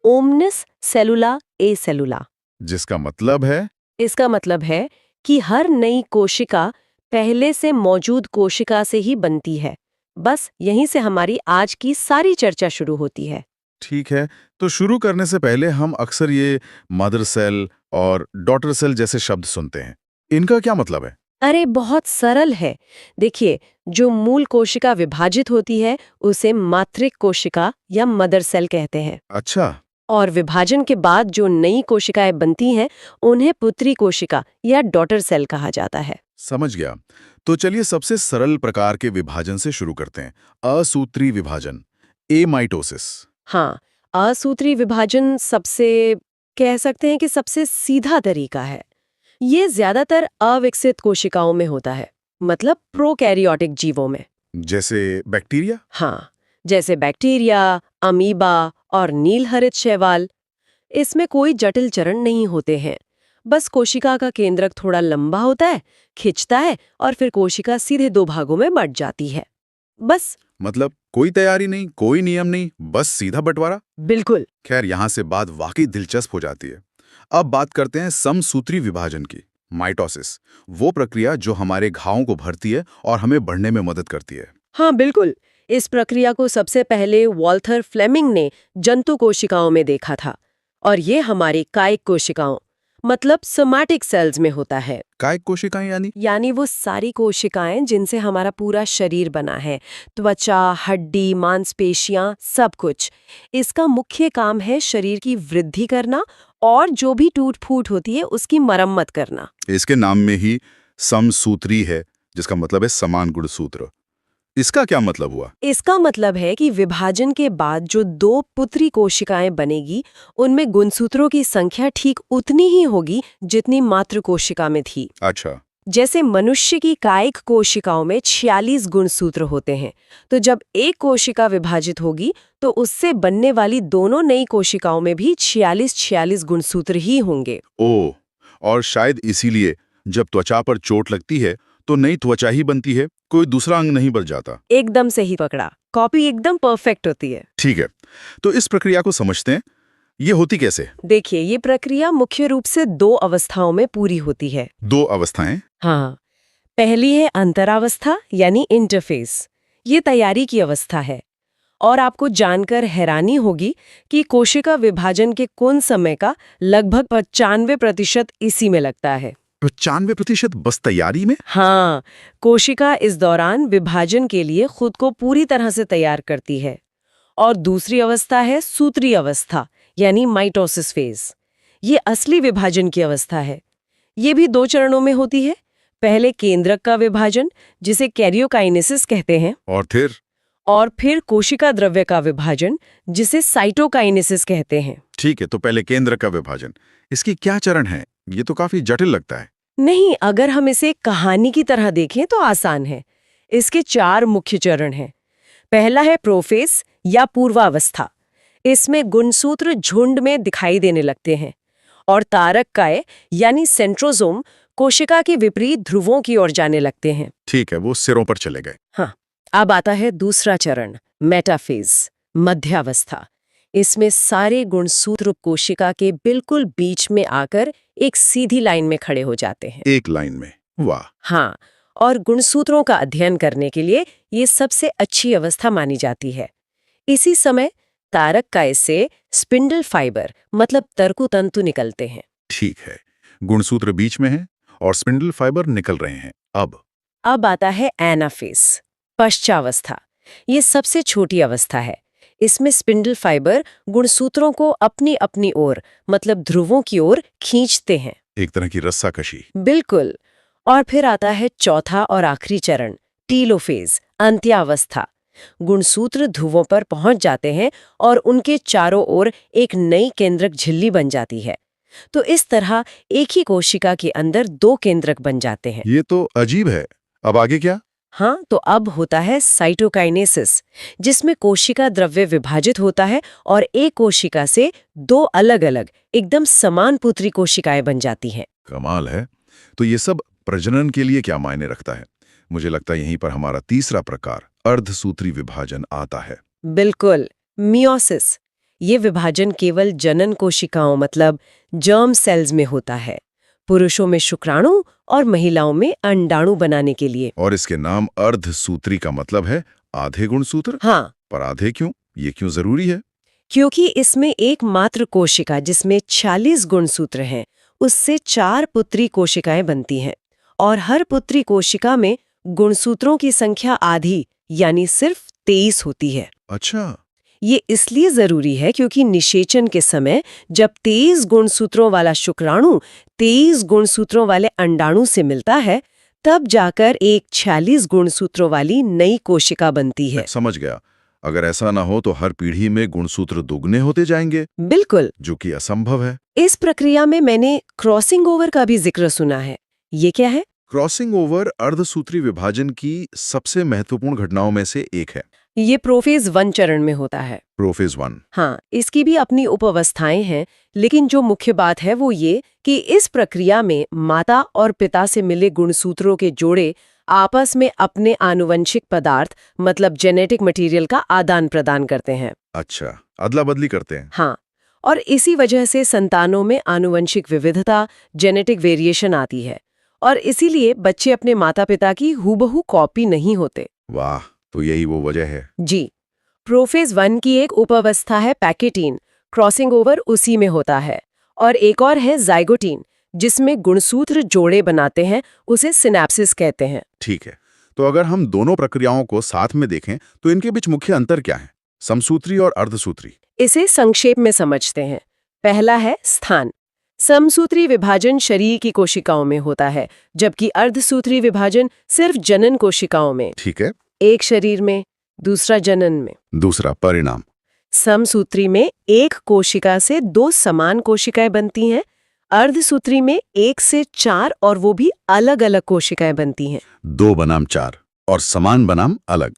ओमनिस सेलुला ए सेलुला। जिसका मतलब है? इसका मतलब है कि हर नई कोशिका पहले से मौजूद कोशिका से ही बनती है। बस यहीं से हमारी आज की सारी चर्चा शुरू होती है। ठीक है, तो शुरू करने से पहले हम अक्सर ये मदर सेल और डॉटर सेल जैसे शब्द सुनते हैं। इनका क्या मतलब है? अरे बहुत सरल है। देखिए, जो मूल कोशिका विभाजित होती है उसे मातृक कोशिका या मदर सेल कहते हैं। अच्छा। और विभाजन के बाद जो नई कोशिकाएं बनती हैं उन्हें पुत्री कोशिका या डॉटर सेल कहा जाता है। समझ गया। तो चलिए सबसे सरल प्रकार के विभाजन से शुरू करते हैं, असूत्री विभाजन, एमाइटोसिस। हाँ, असूत्री विभाजन सबसे, कह सकते हैं कि सबसे सीधा तरीका है। ये ज्यादातर अविकसित कोशिकाओं में होता है, मतलब प्रोकैरियोटिक जीवों में। जैसे बैक्टीरिया? हाँ, जैसे बैक्टीरिया, अमीबा और नीलहरित शैवाल। इसमें कोई जटिल चरण नहीं होते हैं। बस कोशिका का केंद्रक थोड़ा लंबा होता है, खिंचता है और फिर कोशिका सीधे 2 भागों में बंट जाती है। बस। मतलब कोई तैयारी नहीं, कोई नियम नहीं, बस सीधा बंटवारा। बिल्कुल। खैर, यहाँ से बात वाकई दिलचस्प हो जाती है। अब बात करते हैं समसूत्री विभाजन की, माइटोसिस। वो प्रक्रिया जो हमारे घावों को भरती है और हमें बढ़ने में मदद करती है। हाँ, बिल्कुल। इस प्रक्रिया को सबसे पहले वॉल्थर फ्लेमिंग ने जंतु कोशिकाओं में देखा था। और ये हमारी कायिक कोशिकाओं मतलब सोमैटिक सेल्स में होता है। कायिक कोशिकाएं यानी वो सारी कोशिकाएं जिनसे हमारा पूरा शरीर बना है, त्वचा, हड्डी, मांसपेशियां, सब कुछ। इसका मुख्य काम है शरीर की वृद्धि करना और जो भी टूट-फूट होती है उसकी मरम्मत करना। इसके नाम में ही समसूत्री है, जिसका मतलब है समान गुणसूत्र। इसका क्या मतलब हुआ? इसका मतलब है कि विभाजन के बाद जो दो पुत्री कोशिकाएं बनेगी, उनमें गुणसूत्रों की संख्या ठीक उतनी ही होगी जितनी मातृ कोशिका में थी। अच्छा। जैसे मनुष्य की कायिक कोशिकाओं में 46 गुणसूत्र होते हैं, तो जब एक कोशिका विभाजित होगी तो उससे बनने वाली दोनों नई कोशिकाओं में भी 46 गुणसूत्र ही होंगे। ओह, और शायद इसीलिए जब त्वचा पर चोट लगती है तो नई त्वचा ही बनती है, कोई दूसरा अंग नहीं बच जाता। एकदम सही पकड़ा, कॉपी एकदम परफेक्ट होती है। ठीक है, तो इस प्रक्रिया को समझते हैं। ये होती कैसे? देखिए, ये प्रक्रिया मुख्य रूप से 2 अवस्थाओं में पूरी होती है। 2 अवस्थाएं? हाँ, पहली है अंतरावस्था यानी इंटरफेस। ये तैयारी की अवस्था है और आपको जानकर हैरानी होगी कि कोशिका विभाजन के कुल समय का लगभग 95% इसी में लगता है। 95% बस तैयारी में? हाँ, कोशिका इस दौरान विभाजन के लिए खुद को पूरी तरह से तैयार करती है। और दूसरी अवस्था है सूत्री अवस्था यानी माइटोसिस फेज। ये असली विभाजन की अवस्था है। ये भी 2 चरणों में होती है। पहले केंद्रक का विभाजन, जिसे कैरियोकाइनेसिस कहते हैं, और फिर कोशिका द्रव्य का विभाजन, जिसे साइटोकाइनेसिस कहते हैं। ठीक है, तो पहले केंद्र का विभाजन। इसकी क्या चरण है? ये तो काफी जटिल लगता है। नहीं, अगर हम इसे कहानी की तरह देखें तो आसान है। इसके 4 मुख्य चरण हैं। पहला है प्रोफेस या पूर्वावस्था। इसमें गुणसूत्र झुंड में दिखाई देने लगते हैं और तारककाय यानी सेंट्रोसोम कोशिका के विपरीत ध्रुवों की ओर जाने लगते हैं। ठीक है, वो सिरों पर चले गए। हाँ, अब आता है दूसरा चरण, मेटाफेज, मध्यावस्था। इसमें सारे गुणसूत्र कोशिका के बिल्कुल बीच में आकर एक सीधी लाइन में खड़े हो जाते हैं। एक लाइन में? वाह! हाँ, और गुणसूत्रों का अध्ययन करने के लिए ये सबसे अच्छी अवस्था मानी जाती है। इसी समय तारककाय से स्पिंडल फाइबर मतलब तर्कुतंतु निकलते हैं। ठीक है, गुणसूत्र बीच में है और स्पिंडल फाइबर निकल रहे हैं। अब आता है एनाफेज, पश्चावस्था। ये सबसे छोटी अवस्था है। इसमें स्पिंडल फाइबर गुणसूत्रों को अपनी अपनी ओर मतलब ध्रुवों की ओर खींचते हैं। एक तरह की रस्साकशी। बिल्कुल। और फिर आता है चौथा और आखिरी चरण, टीलोफेज, अंत्यावस्था। गुणसूत्र ध्रुवों पर पहुंच जाते हैं और उनके चारों ओर एक नई केंद्रक झिल्ली बन जाती है। तो इस तरह एक ही कोशिका के अंदर 2 केंद्रक बन जाते हैं। ये तो अजीब है। अब आगे क्या? हाँ, तो अब होता है साइटोकाइनेसिस, जिसमें कोशिका द्रव्य विभाजित होता है और एक कोशिका से 2 अलग-अलग एकदम समान पुत्री कोशिकाएं बन जाती हैं। कमाल है। तो ये सब प्रजनन के लिए क्या मायने रखता है? मुझे लगता है यहीं पर हमारा तीसरा प्रकार, अर्धसूत्री विभाजन, आता है। बिल्कुल, मियोसिस। ये विभाजन केवल जनन कोशिकाओं मतलब जर्म सेल्स में होता है, पुरुषों में शुक्राणु और महिलाओं में अंडाणु बनाने के लिए। और इसके नाम अर्धसूत्री का मतलब है आधे गुणसूत्र? हाँ, पर आधे क्यों? ये क्यों जरूरी है? क्योंकि इसमें एक मात्र कोशिका जिसमें 46 गुणसूत्र हैं, उससे 4 पुत्री कोशिकाएं बनती हैं और हर पुत्री कोशिका में गुणसूत्रों की संख्या आधी यानी सिर्फ 23 होती है। अच्छा। ये इसलिए जरूरी है क्योंकि निषेचन के समय जब 23 गुणसूत्रों वाला शुक्राणु 23 गुणसूत्रों वाले अंडाणु से मिलता है, तब जाकर एक 46 गुणसूत्रों वाली नई कोशिका बनती है। समझ गया। अगर ऐसा ना हो तो हर पीढ़ी में गुणसूत्र दुगने होते जाएंगे। बिल्कुल, जो कि असंभव है। इस प्रक्रिया में मैंने क्रॉसिंग ओवर का भी जिक्र सुना है। ये क्या है? क्रॉसिंग ओवर अर्धसूत्री विभाजन की सबसे महत्वपूर्ण घटनाओं में से एक है। ये प्रोफेज 1 चरण में होता है। प्रोफेज 1। हाँ, इसकी भी अपनी उपअवस्थाएं हैं, लेकिन जो मुख्य बात है वो ये कि इस प्रक्रिया में माता और पिता से मिले गुणसूत्रों के जोड़े आपस में अपने आनुवंशिक पदार्थ मतलब जेनेटिक मटेरियल का आदान प्रदान करते हैं। अच्छा, अदला बदली करते हैं। हाँ, और इसी वजह से संतानों में आनुवंशिक विविधता, जेनेटिक वेरिएशन आती है और इसीलिए बच्चे अपने माता पिता की हूबहू कॉपी नहीं होते। वाह, तो यही वो वजह है। जी। प्रोफेज 1 की एक उपअवस्था है पैकेटीन, क्रॉसिंग ओवर उसी में होता है। और एक और है जाइगोटीन, जिसमें गुणसूत्र जोड़े बनाते हैं, उसे सिनेप्सिस कहते हैं। ठीक है, तो अगर हम दोनों प्रक्रियाओं को साथ में देखें तो इनके बीच मुख्य अंतर क्या है, समसूत्री और अर्धसूत्री? इसे संक्षेप में समझते हैं। पहला है स्थान। समसूत्री विभाजन शरीर की कोशिकाओं में होता है, जबकि अर्धसूत्री विभाजन सिर्फ जनन कोशिकाओं में। ठीक है। एक शरीर में, दूसरा जनन में। दूसरा, परिणाम। समसूत्री में एक कोशिका से 2 समान कोशिकाएं बनती हैं, अर्धसूत्री में 1 से 4 और वो भी अलग अलग कोशिकाएं बनती हैं। 2 बनाम 4 और समान बनाम अलग,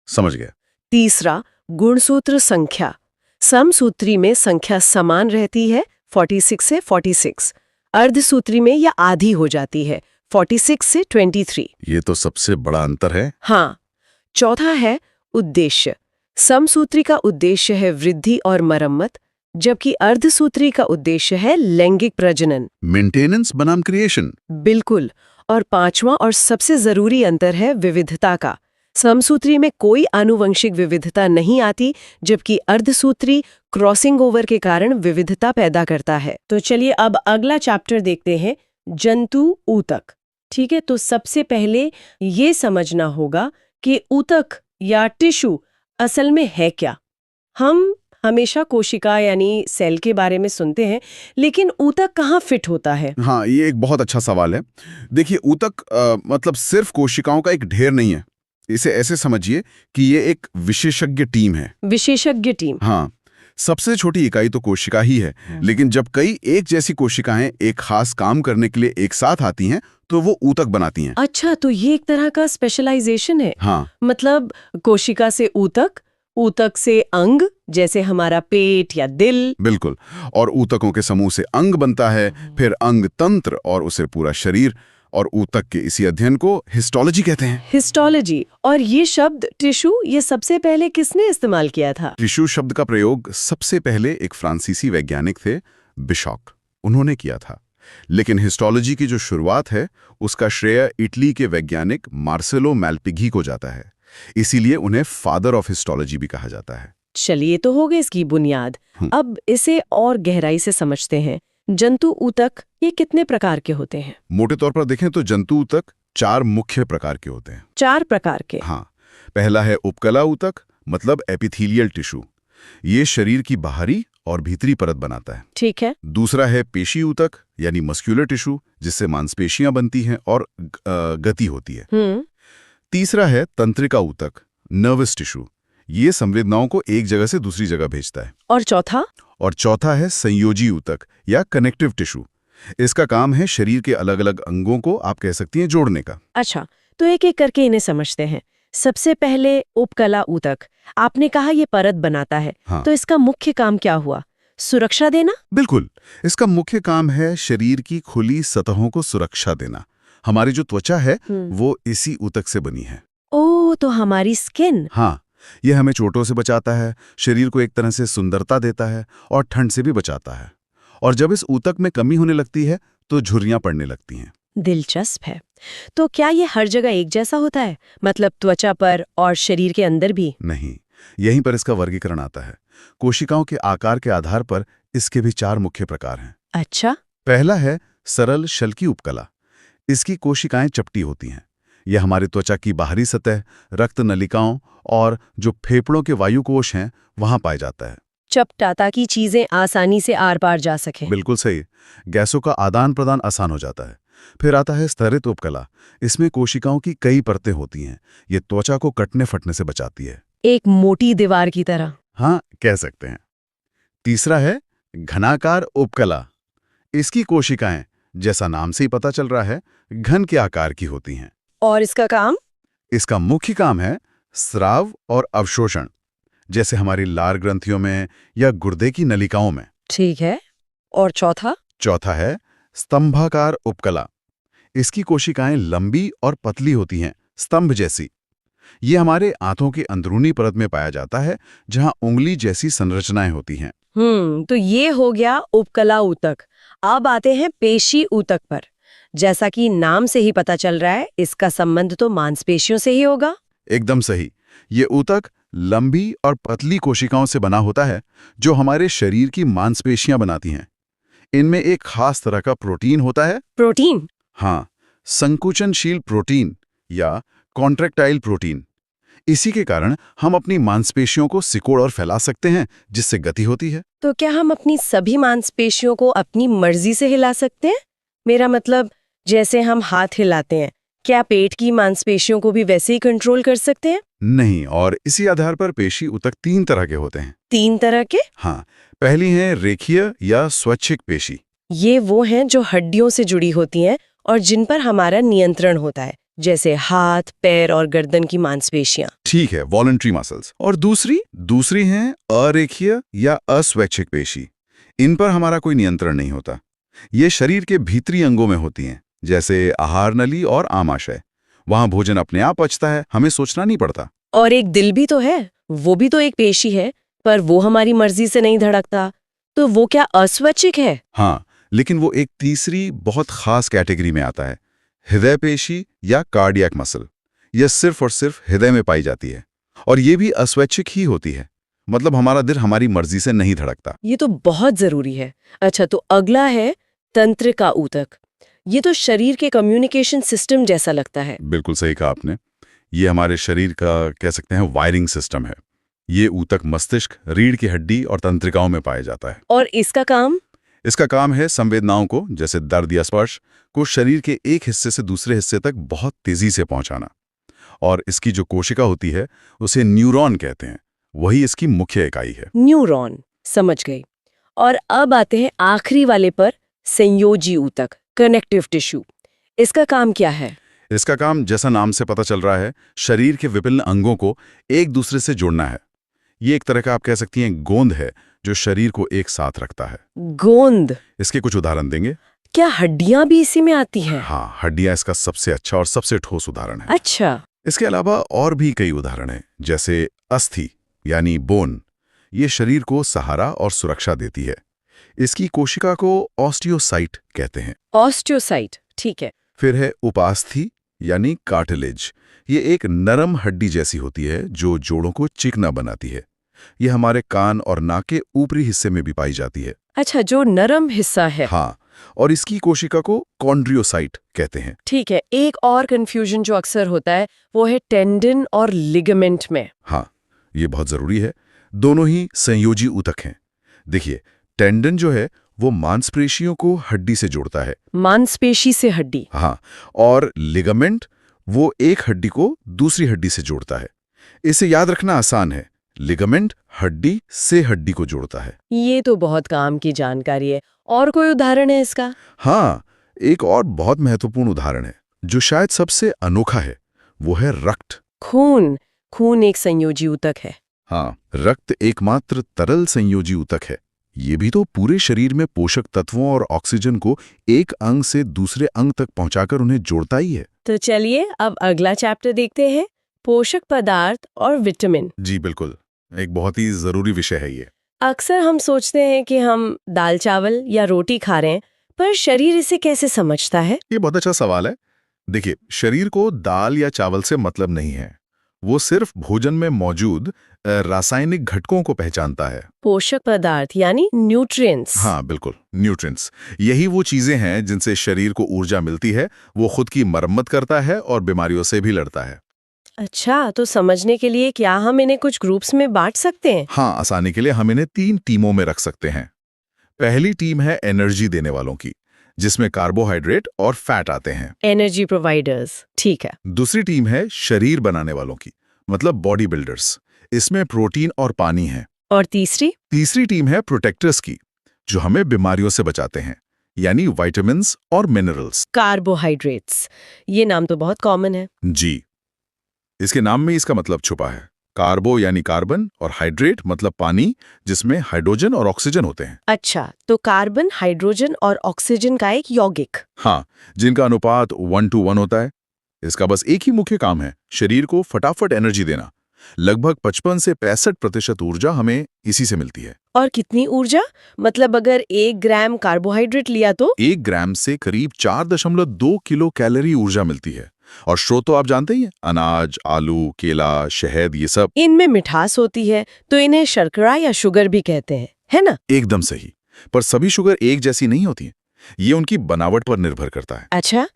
समझ गया। तीसरा, गुणसूत्र संख्या। समसूत्री में संख्या समान रहती है, 46 से 46। अर्धसूत्री में यह आधी हो जाती है, 46 से 23। ये तो सबसे बड़ा अंतर है। हाँ। चौथा है उद्देश्य। समसूत्री का उद्देश्य है वृद्धि और मरम्मत, जबकि अर्धसूत्री का उद्देश्य है लैंगिक प्रजनन। मेंटेनेंस बनाम क्रिएशन। बिल्कुल। और पांचवा और सबसे जरूरी अंतर है विविधता का। समसूत्री में कोई आनुवंशिक विविधता नहीं आती, जबकि अर्धसूत्री क्रॉसिंग ओवर के कारण विविधता पैदा करता है। तो चलिए अब अगला चैप्टर देखते हैं, जंतु ऊतक। ठीक है, तो सबसे पहले ये समझना होगा कि ऊतक या टिश्यू असल में है क्या। हम हमेशा कोशिका यानी सेल के बारे में सुनते हैं, लेकिन ऊतक कहाँ फिट होता है? हाँ, ये एक बहुत अच्छा सवाल है। देखिए, ऊतक मतलब सिर्फ कोशिकाओं का एक ढेर नहीं है। इसे ऐसे समझिए कि ये एक विशेषज्ञ टीम है। विशेषज्ञ टीम। हाँ, सबसे छोटी इकाई तो कोशिका ही है, लेकिन जब कई एक जैसी कोशिकाएं एक खास काम करने के लिए एक साथ आती हैं, तो वो ऊतक बनाती हैं। अच्छा, तो ये एक तरह का स्पेशलाइजेशन है। हाँ, मतलब कोशिका से ऊतक, ऊतक से अंग, जैसे हमारा पेट या दिल। बिल्कुल। और ऊतकों के समूह से अंग बनता है, फिर अंग तंत्र और उसे पूरा शरीर। और ऊतक के इसी अध्ययन को हिस्टोलॉजी कहते हैं। हिस्टोलॉजी। और ये शब्द टिश्यू, ये सबसे पहले किसने इस्तेमाल किया था? टिश्यू शब्द का प्रयोग सबसे पहले एक फ्रांसीसी वैज्ञानिक थे, बिशॉक, उन्होंने किया था। लेकिन हिस्टोलॉजी की जो शुरुआत है, उसका श्रेय इटली के वैज्ञानिक मार्सेलो मैलपिघी को जाता है। इसीलिए उन्हें फादर ऑफ हिस्टोलॉजी भी कहा जाता है। चलिए, तो हो गई इसकी बुनियाद। अब इसे और गहराई से समझते हैं। जंतु ऊतक ये कितने प्रकार के होते हैं? मोटे तौर पर देखें तो जंतु ऊतक 4 मुख्य प्रकार के होते हैं। 4 प्रकार के? हाँ। पहला है उपकला ऊतक, मतलब एपिथेलियल टिश्यू। ये शरीर की बाहरी और भीतरी परत बनाता है। ठीक है। दूसरा है पेशी ऊतक, यानी मस्कुलर टिश्यू, जिससे मांसपेशियां बनती हैं और गति होती है। तीसरा है तंत्रिका ऊतक, नर्वस टिश्यू। ये संवेदनाओं को एक जगह से दूसरी जगह भेजता है। और चौथा? और चौथा है संयोजी ऊतक या कनेक्टिव टिश्यू। इसका काम है शरीर के अलग अलग अंगों को, आप कह सकती हैं, जोड़ने का। अच्छा, तो एक एक करके इन्हें समझते हैं। सबसे पहले उपकला ऊतक, आपने कहा ये परत बनाता है। हाँ। तो इसका मुख्य काम क्या हुआ? सुरक्षा देना? बिल्कुल। इसका मुख्य काम है शरीर की खुली सतहों को सुरक्षा देना। हमारी जो त्वचा है वो इसी ऊतक से बनी है। ओह, तो हमारी स्किन। हाँ, ये हमें चोटों से बचाता है, शरीर को एक तरह से सुंदरता देता है और ठंड से भी बचाता है। और जब इस ऊतक में कमी होने लगती है तो झुर्रियां पड़ने लगती हैं। दिलचस्प है। तो क्या ये हर जगह एक जैसा होता है, मतलब त्वचा पर और शरीर के अंदर भी? नहीं, यहीं पर इसका वर्गीकरण आता है। कोशिकाओं के आकार के आधार पर इसके भी 4 मुख्य प्रकार हैं। अच्छा। पहला है सरल शल्की उपकला। इसकी कोशिकाएं चपटी होती हैं। यह हमारी त्वचा की बाहरी सतह, रक्त नलिकाओं और जो फेफड़ों के वायुकोश हैं वहां पाया जाता है। चपटा, ताकि चीजें आसानी से आर पार जा सके। बिल्कुल सही। गैसों का आदान प्रदान आसान हो जाता है। फिर आता है स्तरित उपकला। इसमें कोशिकाओं की कई परतें होती हैं। ये त्वचा को कटने फटने से बचाती है। एक मोटी दीवार की तरह। हाँ, कह सकते हैं। तीसरा है घनाकार उपकला। इसकी कोशिकाएं, जैसा नाम से ही पता चल रहा है, घन के आकार की होती हैं। और इसका काम? इसका मुख्य काम है स्राव और अवशोषण, जैसे हमारी लार ग्रंथियों में या गुर्दे की नलिकाओं में। ठीक है। और चौथा? चौथा है स्तंभाकार उपकला। इसकी कोशिकाएं लंबी और पतली होती हैं, स्तंभ जैसी। ये हमारे आंतों की अंदरूनी परत में पाया जाता है, जहां उंगली जैसी संरचनाएं होती हैं। तो ये हो गया उपकला ऊतक। अब आते हैं पेशी ऊतक पर। जैसा कि नाम से ही पता चल रहा है, इसका संबंध तो मांसपेशियों से ही होगा। एकदम सही। ये ऊतक लंबी और पतली कोशिकाओं से बना होता है जो हमारे शरीर की मांसपेशियां बनाती हैं। इनमें एक खास तरह का प्रोटीन होता है। प्रोटीन? हाँ, संकुचनशील प्रोटीन या कॉन्ट्रैक्टाइल प्रोटीन। इसी के कारण हम अपनी मांसपेशियों को सिकोड़ और फैला सकते हैं, जिससे गति होती है। तो क्या हम अपनी सभी मांसपेशियों को अपनी मर्जी से हिला सकते हैं? मेरा मतलब, जैसे हम हाथ हिलाते हैं, क्या पेट की मांसपेशियों को भी वैसे ही कंट्रोल कर सकते हैं? नहीं, और इसी आधार पर पेशी ऊतक 3 तरह के होते हैं। 3 तरह के? हाँ, पहली है रेखीय या स्वैच्छिक पेशी। ये वो हैं जो हड्डियों से जुड़ी होती हैं और जिन पर हमारा नियंत्रण होता है, जैसे हाथ, पैर और गर्दन की मांसपेशियां। ठीक है, वॉलंटरी मसल्स। और दूसरी हैं अरेखीय या अस्वैच्छिक पेशी। इन पर हमारा कोई नियंत्रण नहीं होता। ये शरीर के भीतरी अंगों में होती हैं, जैसे आहार नली और आमाशय। वहां भोजन अपने आप पचता है, हमें सोचना नहीं पड़ता। और एक दिल भी तो है, वो भी तो एक पेशी है, पर वो हमारी मर्जी से नहीं धड़कता। तो वो क्या अस्वैच्छिक है? हाँ, लेकिन वो एक तीसरी बहुत खास कैटेगरी में आता है, हृदय पेशी या कार्डियक मसल। यह सिर्फ और सिर्फ हृदय में पाई जाती है और ये भी अस्वैच्छिक ही होती है। मतलब हमारा दिल हमारी मर्जी से नहीं धड़कता। ये तो बहुत जरूरी है। अच्छा, तो अगला है तंत्रिका ऊतक। ये तो शरीर के कम्युनिकेशन सिस्टम जैसा लगता है। बिल्कुल सही कहा आपने। ये हमारे शरीर का, कह सकते हैं, वायरिंग सिस्टम है। ये ऊतक मस्तिष्क, रीढ़ की हड्डी और तंत्रिकाओं में पाया जाता है। और इसका काम? इसका काम है संवेदनाओं को, जैसे दर्द या स्पर्श, को शरीर के एक हिस्से से दूसरे हिस्से तक बहुत तेजी से पहुंचाना। और इसकी जो कोशिका होती है उसे न्यूरॉन कहते हैं। वही इसकी मुख्य इकाई है। न्यूरॉन, समझ गई। और अब आते हैं आखिरी वाले पर, संयोजी ऊतक, कनेक्टिव टिश्यू। इसका काम क्या है? इसका काम, जैसा नाम से पता चल रहा है, शरीर के विभिन्न अंगों को एक दूसरे से जोड़ना है। ये एक तरह का, आप कह सकती हैं, गोंद है जो शरीर को एक साथ रखता है। गोंद? इसके कुछ उदाहरण देंगे? क्या हड्डियां भी इसी में आती हैं? हाँ, हड्डियां इसका सबसे अच्छा और सबसे ठोस उदाहरण है। अच्छा। इसके अलावा और भी कई उदाहरण हैं, जैसे अस्थि यानी बोन। ये शरीर को सहारा और सुरक्षा देती है। इसकी कोशिका को ऑस्टियोसाइट कहते हैं। ऑस्टियोसाइट, ठीक है। फिर है उपास्थि यानी कार्टिलेज। ये एक नरम हड्डी जैसी होती है जो जोड़ों को चिकना बनाती है। ये हमारे कान और नाक के ऊपरी हिस्से में भी पाई जाती है। अच्छा, जो नरम हिस्सा है। हाँ, और इसकी कोशिका को कॉन्ड्रियोसाइट कहते हैं। ठीक है। एक और कंफ्यूजन जो अक्सर होता है वो है टेंडन और लिगामेंट में। हाँ, ये बहुत जरूरी है। दोनों ही संयोजी ऊतक हैं। देखिए, टेंडन जो है वो मांसपेशियों को हड्डी से जोड़ता है। मांसपेशी से हड्डी? हाँ, और लिगामेंट वो एक हड्डी को दूसरी हड्डी से जोड़ता है। इसे याद रखना आसान है। लिगामेंट हड्डी से हड्डी को जोड़ता है। ये तो बहुत काम की जानकारी है। और कोई उदाहरण है इसका? हाँ, एक और बहुत महत्वपूर्ण उदाहरण है जो शायद सबसे अनोखा है, वो है रक्त। खून। खून एक संयोजी ऊतक है। हाँ, रक्त एकमात्र तरल संयोजी ऊतक है। ये भी तो पूरे शरीर में पोषक तत्वों और ऑक्सीजन को एक अंग से दूसरे अंग तक पहुंचाकर उन्हें जोड़ता ही है। तो चलिए अब अगला चैप्टर देखते हैं, पोषक पदार्थ और विटामिन। जी बिल्कुल, एक बहुत ही जरूरी विषय है ये। अक्सर हम सोचते हैं कि हम दाल चावल या रोटी खा रहे हैं, पर शरीर इसे कैसे समझता है? ये बहुत अच्छा सवाल है। देखिए, शरीर को दाल या चावल से मतलब नहीं है। वो सिर्फ भोजन में मौजूद रासायनिक घटकों को पहचानता है। पोषक पदार्थ यानी न्यूट्रिएंट्स। हाँ बिल्कुल, न्यूट्रिएंट्स। यही वो चीजें हैं जिनसे शरीर को ऊर्जा मिलती है। वो खुद की मरम्मत करता है और बीमारियों से भी लड़ता है। अच्छा, तो समझने के लिए क्या हम इन्हें कुछ ग्रुप्स में बांट सकते हैं? हाँ, आसानी के लिए हम इन्हें 3 टीमों में रख सकते हैं। पहली टीम है एनर्जी देने वालों की, जिसमें कार्बोहाइड्रेट और फैट आते हैं। एनर्जी प्रोवाइडर्स, ठीक है। दूसरी टीम है शरीर बनाने वालों की, मतलब बॉडी बिल्डर्स। इसमें प्रोटीन और पानी है। और तीसरी टीम है प्रोटेक्टर्स की, जो हमें बीमारियों से बचाते हैं, यानी विटामिन्स और मिनरल्स। कार्बोहाइड्रेट्स, ये नाम तो बहुत कॉमन है। जी, इसके नाम में इसका मतलब छुपा है। कार्बो यानी कार्बन और हाइड्रेट मतलब पानी, जिसमें हाइड्रोजन और ऑक्सीजन होते हैं। अच्छा, तो कार्बन, हाइड्रोजन और ऑक्सीजन का एक यौगिक। हाँ, जिनका अनुपात 1:1 होता है। इसका बस एक ही मुख्य काम है, शरीर को फटाफट एनर्जी देना। लगभग 55 से 65% ऊर्जा हमें इसी से मिलती है। और कितनी ऊर्जा? मतलब अगर 1 ग्राम कार्बोहाइड्रेट लिया तो? 1 ग्राम से करीब 4.2 किलो कैलोरी ऊर्जा मिलती है। और स्रोत तो आप जानते ही हैं, अनाज, आलू, केला, शहद, ये सब। इनमें मिठास होती है तो इन्हें शर्करा या शुगर भी कहते हैं, है ना? एकदम सही। पर सभी शुगर एक जैसी नहीं होती हैं। ये उनकी बनावट पर निर्भर करता है। अच्छा,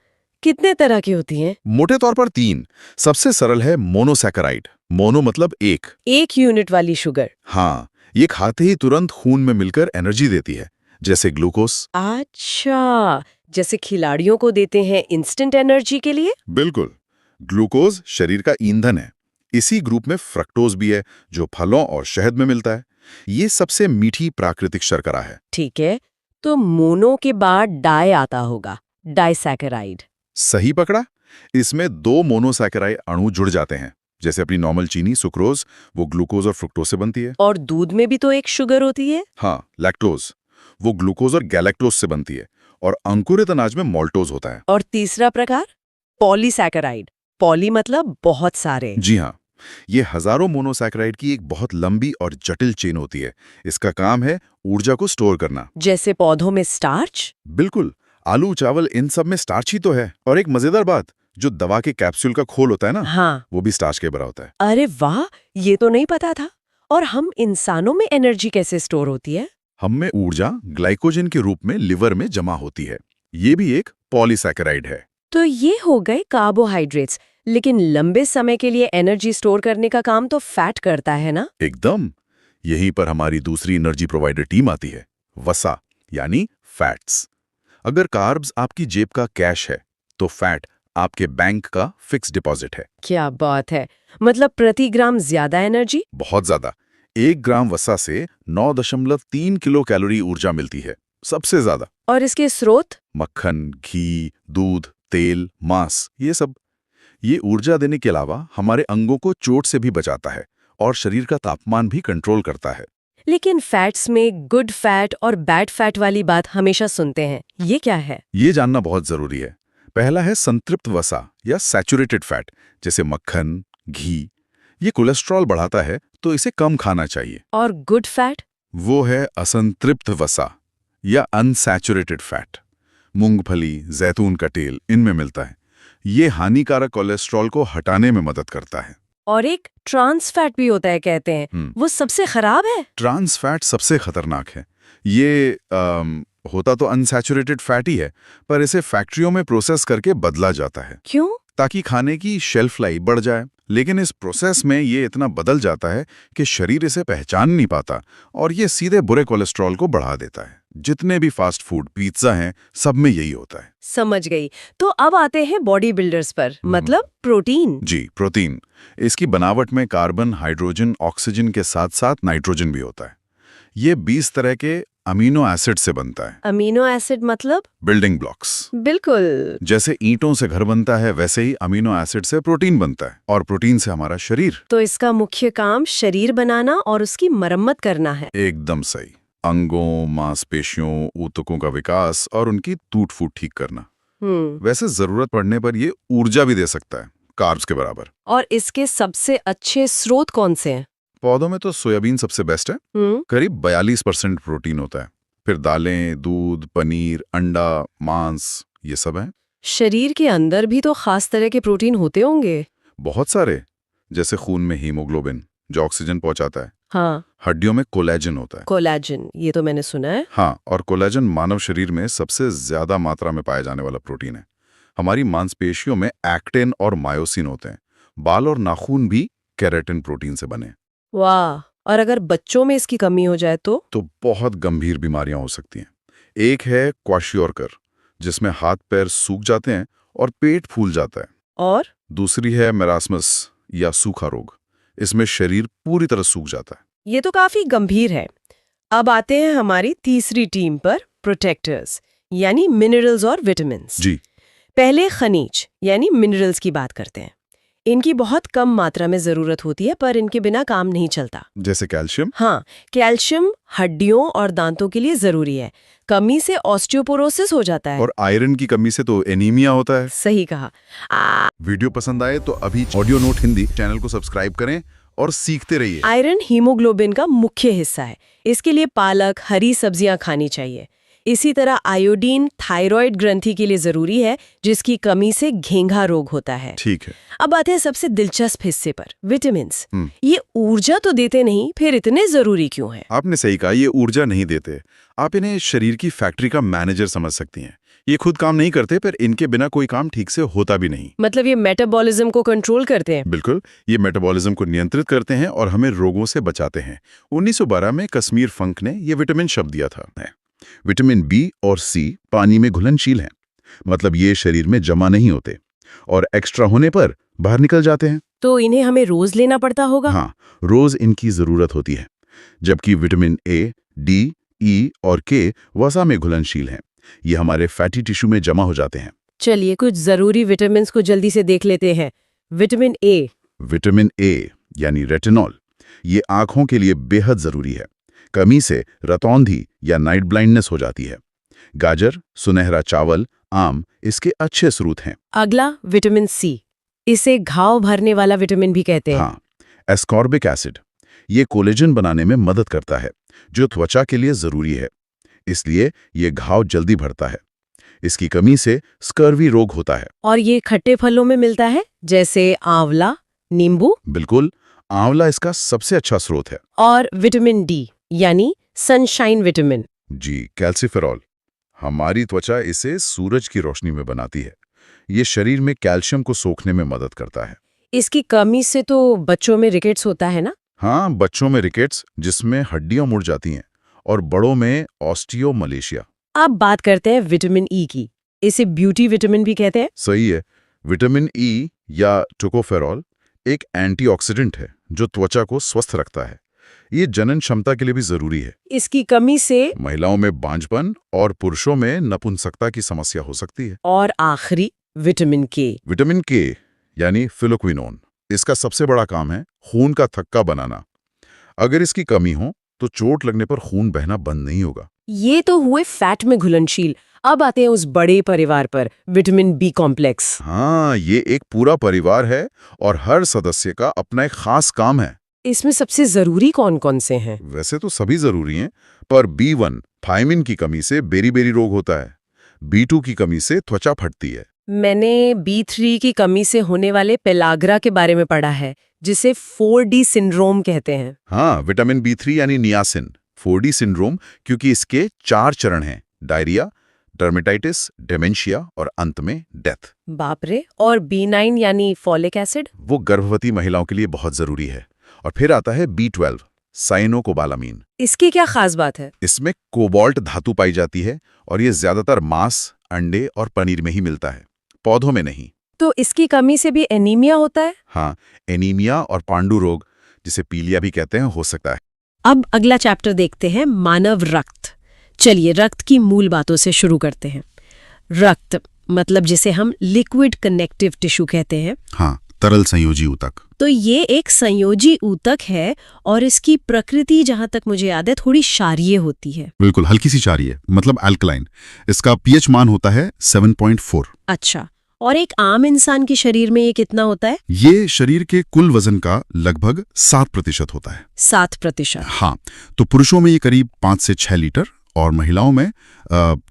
कितने तरह की होती हैं? मोटे तौर पर 3। सबसे सरल है मोनोसैकेराइड। मोनो मतलब एक। एक यूनिट वाली शुगर। हाँ, ये खाते ही तुरंत खून में मिलकर एनर्जी देती है, जैसे ग्लूकोज। अच्छा, जैसे खिलाड़ियों को देते हैं इंस्टेंट एनर्जी के लिए? बिल्कुल। ग्लूकोज शरीर का ईंधन है। इसी ग्रुप में फ्रक्टोज भी है, जो फलों और शहद में मिलता है। ये सबसे मीठी प्राकृतिक शर्करा है। ठीक है, तो मोनो के बाद डाई आता होगा, डाइसैकेराइड। सही पकड़ा। इसमें 2 मोनोसैकेराइड अणु जुड़ जाते हैं, जैसे अपनी नॉर्मल चीनी सुक्रोज, वो ग्लूकोज और फ्रुक्टोज से बनती है। और दूध में भी तो एक शुगर होती है? हाँ, लैक्टोज, वो ग्लूकोज और गैलेक्टोज से बनती है। और अंकुरित अनाज में मॉल्टोज होता है। और तीसरा प्रकार पॉलीसैकेराइड। पॉली मतलब बहुत सारे। जी हाँ, ये हजारों मोनोसैकेराइड की एक बहुत लंबी और जटिल चेन होती है। इसका काम है ऊर्जा को स्टोर करना। जैसे पौधों में स्टार्च? बिल्कुल। आलू, चावल, इन सब में स्टार्च ही तो है। और एक मजेदार बात, जो दवा के कैप्सूल का खोल होता है ना, हाँ। वो भी स्टार्च के बना होता है। अरे वाह, ये तो नहीं पता था। और हम इंसानों में एनर्जी कैसे स्टोर होती है? हम में ऊर्जा ग्लाइकोजन के रूप में लिवर में जमा होती है। ये भी एक पॉलीसैकेराइड है। तो ये हो गए कार्बोहाइड्रेट्स, लेकिन लंबे समय के लिए एनर्जी स्टोर करने का काम तो फैट करता है ना? एकदम। यहीं पर हमारी दूसरी एनर्जी प्रोवाइडर टीम आती है, वसा, यानी फैट्स। अगर कार्ब्स आपकी जेब का कैश है, तो फैट आपके बैंक का फिक्स डिपॉजिट है। क्या बात है, मतलब प्रति ग्राम ज्यादा एनर्जी? बहुत ज्यादा। 1 ग्राम वसा से 9.3 किलो कैलोरी ऊर्जा मिलती है, सबसे ज्यादा। और इसके स्रोत? मक्खन, घी, दूध, तेल, मांस, ये सब। ये ऊर्जा देने के अलावा हमारे अंगों को चोट से भी बचाता है और शरीर का तापमान भी कंट्रोल करता है। लेकिन फैट्स में गुड फैट और बैड फैट वाली बात हमेशा सुनते हैं, ये क्या है? ये जानना बहुत जरूरी है। पहला है संतृप्त वसा या सैचुरेटेड फैट, जैसे मक्खन, घी। ये कोलेस्ट्रॉल बढ़ाता है, तो इसे कम खाना चाहिए। और गुड फैट? वो है असंतृप्त वसा या अनसैचुरेटेड फैट। मूंगफली, जैतून का तेल, इनमें मिलता है। ये हानिकारक कोलेस्ट्रॉल को हटाने में मदद करता है। और एक ट्रांस फैट भी होता है कहते हैं, वो सबसे खराब है? ट्रांस फैट सबसे खतरनाक है। ये होता तो अनसैचुरेटेड फैट ही है, पर इसे फैक्ट्रियों में प्रोसेस करके बदला जाता है। क्यों? ताकि खाने की शेल्फ लाइफ बढ़ जाए। लेकिन इस प्रोसेस में ये इतना बदल जाता है कि शरीर इसे पहचान नहीं पाता और ये सीधे बुरे कोलेस्ट्रॉल को बढ़ा देता है। जितने भी फास्ट फूड, पिज्जा हैं, सब में यही होता है। समझ गई। तो अब आते हैं बॉडी बिल्डर्स पर, मतलब प्रोटीन। जी, प्रोटीन। इसकी बनावट में कार्बन, हाइड्रोजन, ऑक्सीजन के साथ साथ नाइट्रोजन भी होता है। ये 20 तरह के अमीनो एसिड से बनता है। अमीनो एसिड मतलब? Building blocks. बिल्कुल। जैसे ईंटों से घर बनता है, वैसे ही अमीनो एसिड से प्रोटीन बनता है, और प्रोटीन से हमारा शरीर। तो इसका मुख्य काम शरीर बनाना और उसकी मरम्मत करना है। एकदम सही। अंगों, मांसपेशियों, ऊतकों का विकास और उनकी टूट फूट ठीक करना। वैसे जरूरत पड़ने पर ये ऊर्जा भी दे सकता है, कार्ब्स के बराबर। और इसके सबसे अच्छे स्रोत कौन से हैं? पौधों में तो सोयाबीन सबसे बेस्ट है। करीब 42% प्रोटीन होता है। फिर दालें, दूध, पनीर, अंडा, मांस, ये सब है। शरीर के अंदर भी तो खास तरह के प्रोटीन होते होंगे। बहुत सारे, जैसे खून में हीमोग्लोबिन, जो ऑक्सीजन पहुंचाता है। हाँ। हड्डियों में कोलेजन होता है। कोलेजन, ये तो मैंने सुना है। हाँ, और कोलेजन मानव शरीर में सबसे ज्यादा मात्रा में पाया जाने वाला प्रोटीन है। हमारी मांसपेशियों में एक्टिन और मायोसिन होते हैं। बाल और नाखून भी केराटिन प्रोटीन से बने। वाह। और अगर बच्चों में इसकी कमी हो जाए तो बहुत गंभीर बीमारियां हो सकती हैं। एक है क्वाशियोरकर, जिसमें हाथ पैर सूख जाते हैं और पेट फूल जाता है। और दूसरी है मेरास्मस या सूखा रोग। इसमें शरीर पूरी तरह सूख जाता है। ये तो काफी गंभीर है। अब आते हैं हमारी तीसरी टीम पर, प्रोटेक्टर्स, यानी मिनरल्स और विटामिन्स। जी। पहले खनिज यानी मिनरल्स की बात करते हैं। इनकी बहुत कम मात्रा में जरूरत होती है, पर इनके बिना काम नहीं चलता। जैसे कैल्शियम। हाँ, कैल्शियम हड्डियों और दांतों के लिए जरूरी है। कमी से ऑस्टियोपोरोसिस हो जाता है। और आयरन की कमी से तो एनीमिया होता है। सही कहा। वीडियो पसंद आए तो अभी ऑडियो नोट हिंदी चैनल को सब्सक्राइब करें और सीखते रहिए। आयरन हीमोग्लोबिन का मुख्य हिस्सा है। इसके लिए पालक, हरी सब्जियां खानी चाहिए। इसी तरह आयोडीन थायराइड ग्रंथि के लिए जरूरी है, जिसकी कमी से घेंघा रोग होता है। ठीक है। अब आते हैं सबसे दिलचस्प हिस्से पर, विटामिन। ये ऊर्जा तो देते नहीं, फिर इतने जरूरी क्यों हैं? आपने सही कहा, ये ऊर्जा नहीं देते। आप इन्हें शरीर की फैक्ट्री का मैनेजर समझ सकती हैं। ये खुद काम नहीं करते, पर इनके बिना कोई काम ठीक से होता भी नहीं। मतलब ये मेटाबॉलिज्म को कंट्रोल करते हैं? बिल्कुल, ये मेटाबॉलिज्म को नियंत्रित करते हैं और हमें रोगों से बचाते हैं। 1912 में कश्मीर फंक ने ये विटामिन शब्द दिया था। विटामिन बी और सी पानी में घुलनशील हैं, मतलब ये शरीर में जमा नहीं होते और एक्स्ट्रा होने पर बाहर निकल जाते हैं। तो इन्हें हमें रोज लेना पड़ता होगा? हाँ, रोज इनकी जरूरत होती है। जबकि विटामिन ए, डी, ई और के वसा में घुलनशील हैं। ये हमारे फैटी टिश्यू में जमा हो जाते हैं। चलिए कुछ जरूरी विटामिन को जल्दी से देख लेते हैं। Vitamin A. विटामिन ए यानी रेटिनॉल, ये आंखों के लिए बेहद जरूरी है। कमी से रतौंधी या नाइट ब्लाइंडनेस हो जाती है। गाजर, सुनहरा चावल, आम इसके अच्छे स्रोत हैं। अगला विटामिन सी, इसे घाव भरने वाला विटामिन भी कहते हैं। हाँ, एस्कॉर्बिक एसिड, ये कोलेजन बनाने में मदद करता है, जो त्वचा के लिए जरूरी है। इसलिए ये घाव जल्दी भरता है। इसकी कमी से स्कर्वी रोग होता है। और ये खट्टे फलों में मिलता है, जैसे आंवला, नींबू? बिल्कुल, आंवला इसका सबसे अच्छा स्रोत है। और विटामिन डी यानी सनशाइन विटामिन? जी, कैल्सिफेरॉल, हमारी त्वचा इसे सूरज की रोशनी में बनाती है। ये शरीर में कैल्शियम को सोखने में मदद करता है। इसकी कमी से तो बच्चों में रिकेट्स होता है ना? हाँ, बच्चों में रिकेट्स, जिसमें हड्डियां मुड़ जाती हैं, और बड़ों में ऑस्टियोमलेशिया। अब बात करते हैं विटामिन ई की। इसे ब्यूटी विटामिन भी कहते हैं। सही है। विटामिन ई या टोकोफेरॉल एक एंटीऑक्सीडेंट है जो त्वचा को स्वस्थ रखता है। ये जनन क्षमता के लिए भी जरूरी है। इसकी कमी से महिलाओं में बांझपन और पुरुषों में नपुंसकता की समस्या हो सकती है। और आखिरी विटामिन के। विटामिन के यानी फिलोक्विनोन, इसका सबसे बड़ा काम है खून का थक्का बनाना। अगर इसकी कमी हो तो चोट लगने पर खून बहना बंद नहीं होगा। ये तो हुए फैट में घुलनशील। अब आते हैं उस बड़े परिवार पर, विटामिन बी कॉम्प्लेक्स। हाँ, ये एक पूरा परिवार है और हर सदस्य का अपना एक खास काम है। इसमें सबसे जरूरी कौन कौन से हैं? वैसे तो सभी जरूरी हैं, पर B1 थायमिन की कमी से बेरी-बेरी रोग होता है। B2 की कमी से त्वचा फटती है। मैंने B3 की कमी से होने वाले पेलाग्रा के बारे में पढ़ा है, जिसे 4D सिंड्रोम कहते हैं। हाँ, विटामिन B3 यानी नियासिन, 4D सिंड्रोम, क्योंकि इसके 4 चरण हैं: डायरिया, डर्मेटाइटिस, डेमेंशिया और अंत में डेथ। बाप रे। और B9 यानी फॉलिक एसिड? वो गर्भवती महिलाओं के लिए बहुत जरूरी है। और फिर आता है B12, साइनोकोबालामीन। इसकी क्या खास बात है? इसमें कोबाल्ट धातु पाई जाती है और ये ज्यादातर मांस, अंडे और पनीर में ही मिलता है, पौधों में नहीं। तो इसकी कमी से भी एनीमिया होता है? हाँ, एनीमिया और पांडु रोग, जिसे पीलिया भी कहते हैं, हो सकता है। अब अगला चैप्टर देखते हैं, मानव रक्त। चलिए रक्त की मूल बातों से शुरू करते हैं। रक्त मतलब जिसे हम लिक्विड कनेक्टिव टिश्यू कहते हैं। हाँ, तरल संयोजी ऊतक। तो ये एक संयोजी ऊतक है और इसकी प्रकृति जहां तक मुझे याद है थोड़ी क्षारीय होती है। बिल्कुल, हल्की सी क्षारीय, मतलब अल्कलाइन। इसका पीएच मान होता है 7.4। अच्छा, और एक आम इंसान के शरीर में ये कितना होता है? ये शरीर के कुल वजन का लगभग 7% होता है। 7%? हाँ, तो पुरुषों में ये करीब 5 से 6 लीटर और महिलाओं में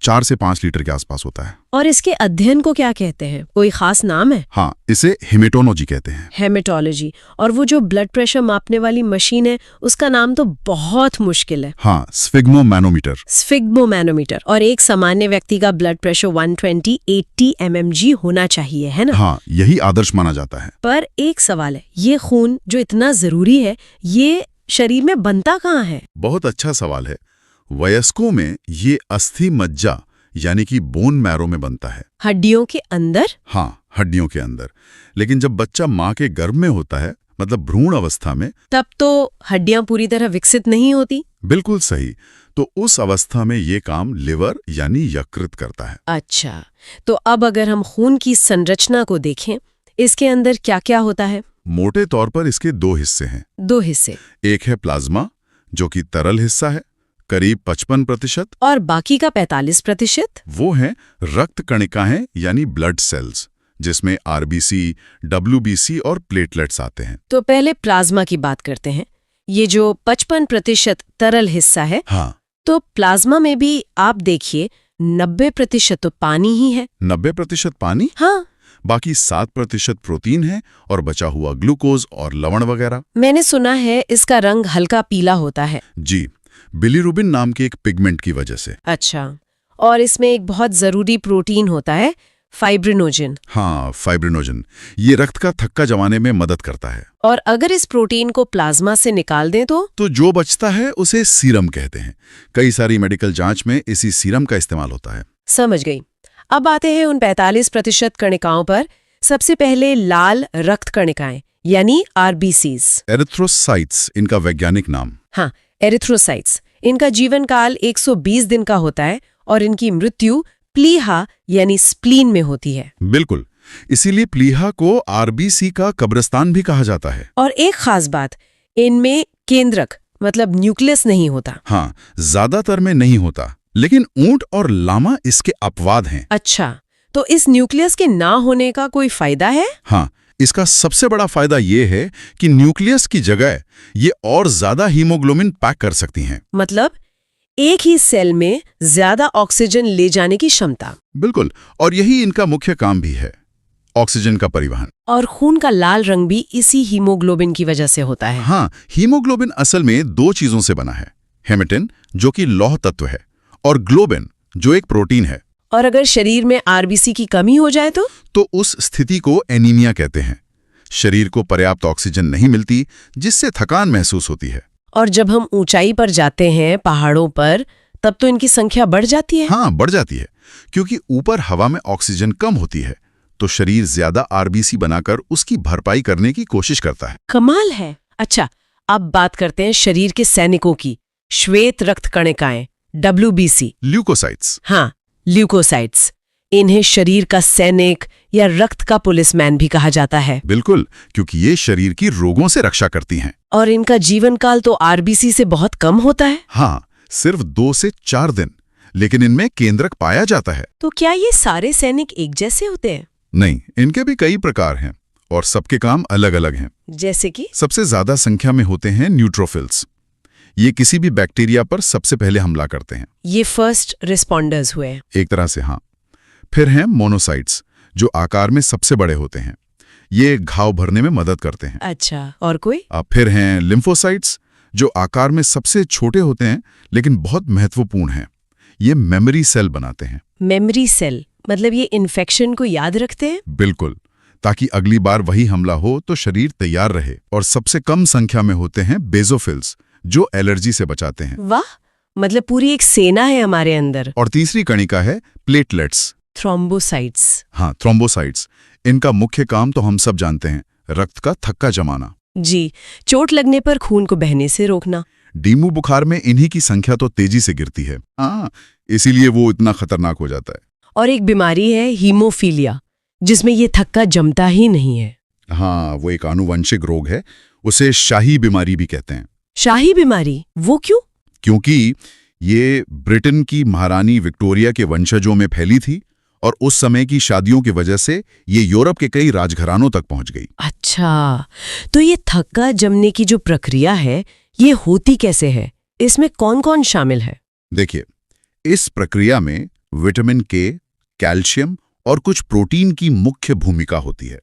4 से 5 लीटर के आसपास होता है। और इसके अध्ययन को क्या कहते हैं? कोई खास नाम है? हाँ, इसे हेमेटोलॉजी कहते हैं। हेमेटोलॉजी। और वो जो ब्लड प्रेशर मापने वाली मशीन है, उसका नाम तो बहुत मुश्किल है। हाँ, स्फिग्मोमैनोमीटर। स्फिग्मोमैनोमीटर। और एक सामान्य व्यक्ति का ब्लड प्रेशर 120/80 mmg होना चाहिए, है ना? हाँ, यही आदर्श माना जाता है। पर एक सवाल है, ये खून जो इतना जरूरी है, ये शरीर में बनता कहाँ है? बहुत अच्छा सवाल है। वयस्कों में ये अस्थि मज्जा यानी कि बोन मैरो में बनता है। हड्डियों के अंदर? हाँ, हड्डियों के अंदर। लेकिन जब बच्चा माँ के गर्भ में होता है, मतलब भ्रूण अवस्था में, तब तो हड्डियां पूरी तरह विकसित नहीं होती। बिल्कुल सही। तो उस अवस्था में ये काम लिवर यानी यकृत करता है। अच्छा, तो अब अगर हम खून की संरचना को देखें, इसके अंदर क्या क्या होता है? मोटे तौर पर इसके 2 हिस्से हैं। 2 हिस्से? एक है प्लाज्मा, जो कि तरल हिस्सा है, करीब 55%। और बाकी का 45%? वो हैं रक्त कणिकाएं यानी ब्लड सेल्स, जिसमें आरबीसी, डब्ल्यूबीसी और प्लेटलेट्स आते हैं। तो पहले प्लाज्मा की बात करते हैं। ये जो 55% तरल हिस्सा है, हाँ, तो प्लाज्मा में भी आप देखिए 90% तो पानी ही है। 90% पानी, हाँ, बाकी 7% प्रोटीन है और बचा हुआ ग्लूकोज और लवण वगैरह। मैंने सुना है इसका रंग हल्का पीला होता है। जी, बिलीरुबिन नाम के एक पिगमेंट की वजह से। अच्छा, और इसमें एक बहुत जरूरी प्रोटीन होता है, फाइब्रिनोजन। हाँ, फाइब्रिनोजन। ये रक्त का थक्का जमाने में मदद करता है। और अगर इस प्रोटीन को प्लाज्मा से निकाल दें तो जो बचता है उसे सीरम कहते हैं। कई सारी मेडिकल जांच में इसी सीरम का इस्तेमाल होता है। समझ गई। अब आते हैं उन 45% कणिकाओं पर। सबसे पहले लाल रक्त कणिकाएं यानी आरबीसीज। एरिथ्रोसाइट्स इनका वैज्ञानिक नाम। हाँ, एरिथ्रोसाइट्स। इनका जीवन काल 120 दिन का होता है और इनकी मृत्यु प्लीहा यानी स्प्लीन में होती है। बिल्कुल, इसीलिए प्लीहा को आरबीसी का कब्रिस्तान भी कहा जाता है। और एक खास बात, इनमें केंद्रक मतलब न्यूक्लियस नहीं होता। हाँ, ज्यादातर में नहीं होता, लेकिन ऊंट और लामा इसके अपवाद हैं। अच्छा, तो इस न्यूक्लियस के ना होने का कोई फायदा है? हाँ, इसका सबसे बड़ा फायदा ये है कि न्यूक्लियस की जगह ये और ज्यादा हीमोग्लोबिन पैक कर सकती हैं। मतलब एक ही सेल में ज्यादा ऑक्सीजन ले जाने की क्षमता। बिल्कुल, और यही इनका मुख्य काम भी है, ऑक्सीजन का परिवहन। और खून का लाल रंग भी इसी हीमोग्लोबिन की वजह से होता है। हाँ, हीमोग्लोबिन असल में 2 चीजों से बना है, हेमेटिन जो कि लौह तत्व है और ग्लोबिन जो एक प्रोटीन है। और अगर शरीर में आरबीसी की कमी हो जाए तो उस स्थिति को एनीमिया कहते हैं। शरीर को पर्याप्त ऑक्सीजन नहीं मिलती, जिससे थकान महसूस होती है। और जब हम ऊंचाई पर जाते हैं, पहाड़ों पर, तब तो इनकी संख्या बढ़ जाती है। हाँ, बढ़ जाती है, क्योंकि ऊपर हवा में ऑक्सीजन कम होती है, तो शरीर ज्यादा आरबीसी बनाकर उसकी भरपाई करने की कोशिश करता है। कमाल है। अच्छा, अब बात करते हैं शरीर के सैनिकों की, श्वेत रक्त कणिकाएं, WBC। ल्यूकोसाइट्स। हाँ, ल्यूकोसाइट्स। इन्हें शरीर का सैनिक या रक्त का पुलिसमैन भी कहा जाता है। बिल्कुल, क्योंकि ये शरीर की रोगों से रक्षा करती हैं। और इनका जीवन काल तो आरबीसी से बहुत कम होता है। हाँ, सिर्फ 2 से 4 दिन, लेकिन इनमें केंद्रक पाया जाता है। तो क्या ये सारे सैनिक एक जैसे होते हैं? नहीं, इनके भी कई प्रकार हैं और सबके काम अलग अलग हैं। जैसे कि? सबसे ज्यादा संख्या में होते हैं न्यूट्रोफिल्स। ये किसी भी बैक्टीरिया पर सबसे पहले हमला करते हैं। ये फर्स्ट रिस्पॉन्डर्स हुए। एक तरह से, हाँ। फिर हैं मोनोसाइट्स, जो आकार में सबसे बड़े होते हैं। ये घाव भरने में मदद करते हैं। अच्छा, और कोई? फिर हैं लिम्फोसाइट्स, जो आकार में सबसे छोटे होते हैं लेकिन बहुत महत्वपूर्ण हैं। ये मेमोरी सेल बनाते हैं। मेमोरी सेल मतलब ये इन्फेक्शन को याद रखते हैं? बिल्कुल, ताकि अगली बार वही हमला हो तो शरीर तैयार रहे। और सबसे कम संख्या में होते हैं बेजोफिल्स, जो एलर्जी से बचाते हैं। वाह, मतलब पूरी एक सेना है हमारे अंदर। और तीसरी कणिका है प्लेटलेट्स, थ्रोम्बोसाइट्स। हाँ, थ्रोम्बोसाइट्स। इनका मुख्य काम तो हम सब जानते हैं, रक्त का थक्का जमाना। जी, चोट लगने पर खून को बहने से रोकना। डेंगू बुखार में इन्हीं की संख्या तो तेजी से गिरती है। हाँ, इसीलिए वो इतना खतरनाक हो जाता है। और एक बीमारी है हीमोफीलिया, जिसमें ये थक्का जमता ही नहीं है। हाँ, वो एक आनुवंशिक रोग है, उसे शाही बीमारी भी कहते हैं। शाही बीमारी, वो क्यों? क्योंकि ये ब्रिटेन की महारानी विक्टोरिया के वंशजों में फैली थी और उस समय की शादियों की वजह से ये यूरोप के कई राजघरानों तक पहुंच गई। अच्छा, तो ये थक्का जमने की जो प्रक्रिया है, ये होती कैसे है? इसमें कौन कौन शामिल है? देखिए, इस प्रक्रिया में विटामिन के, कैल्शियम और कुछ प्रोटीन की मुख्य भूमिका होती है।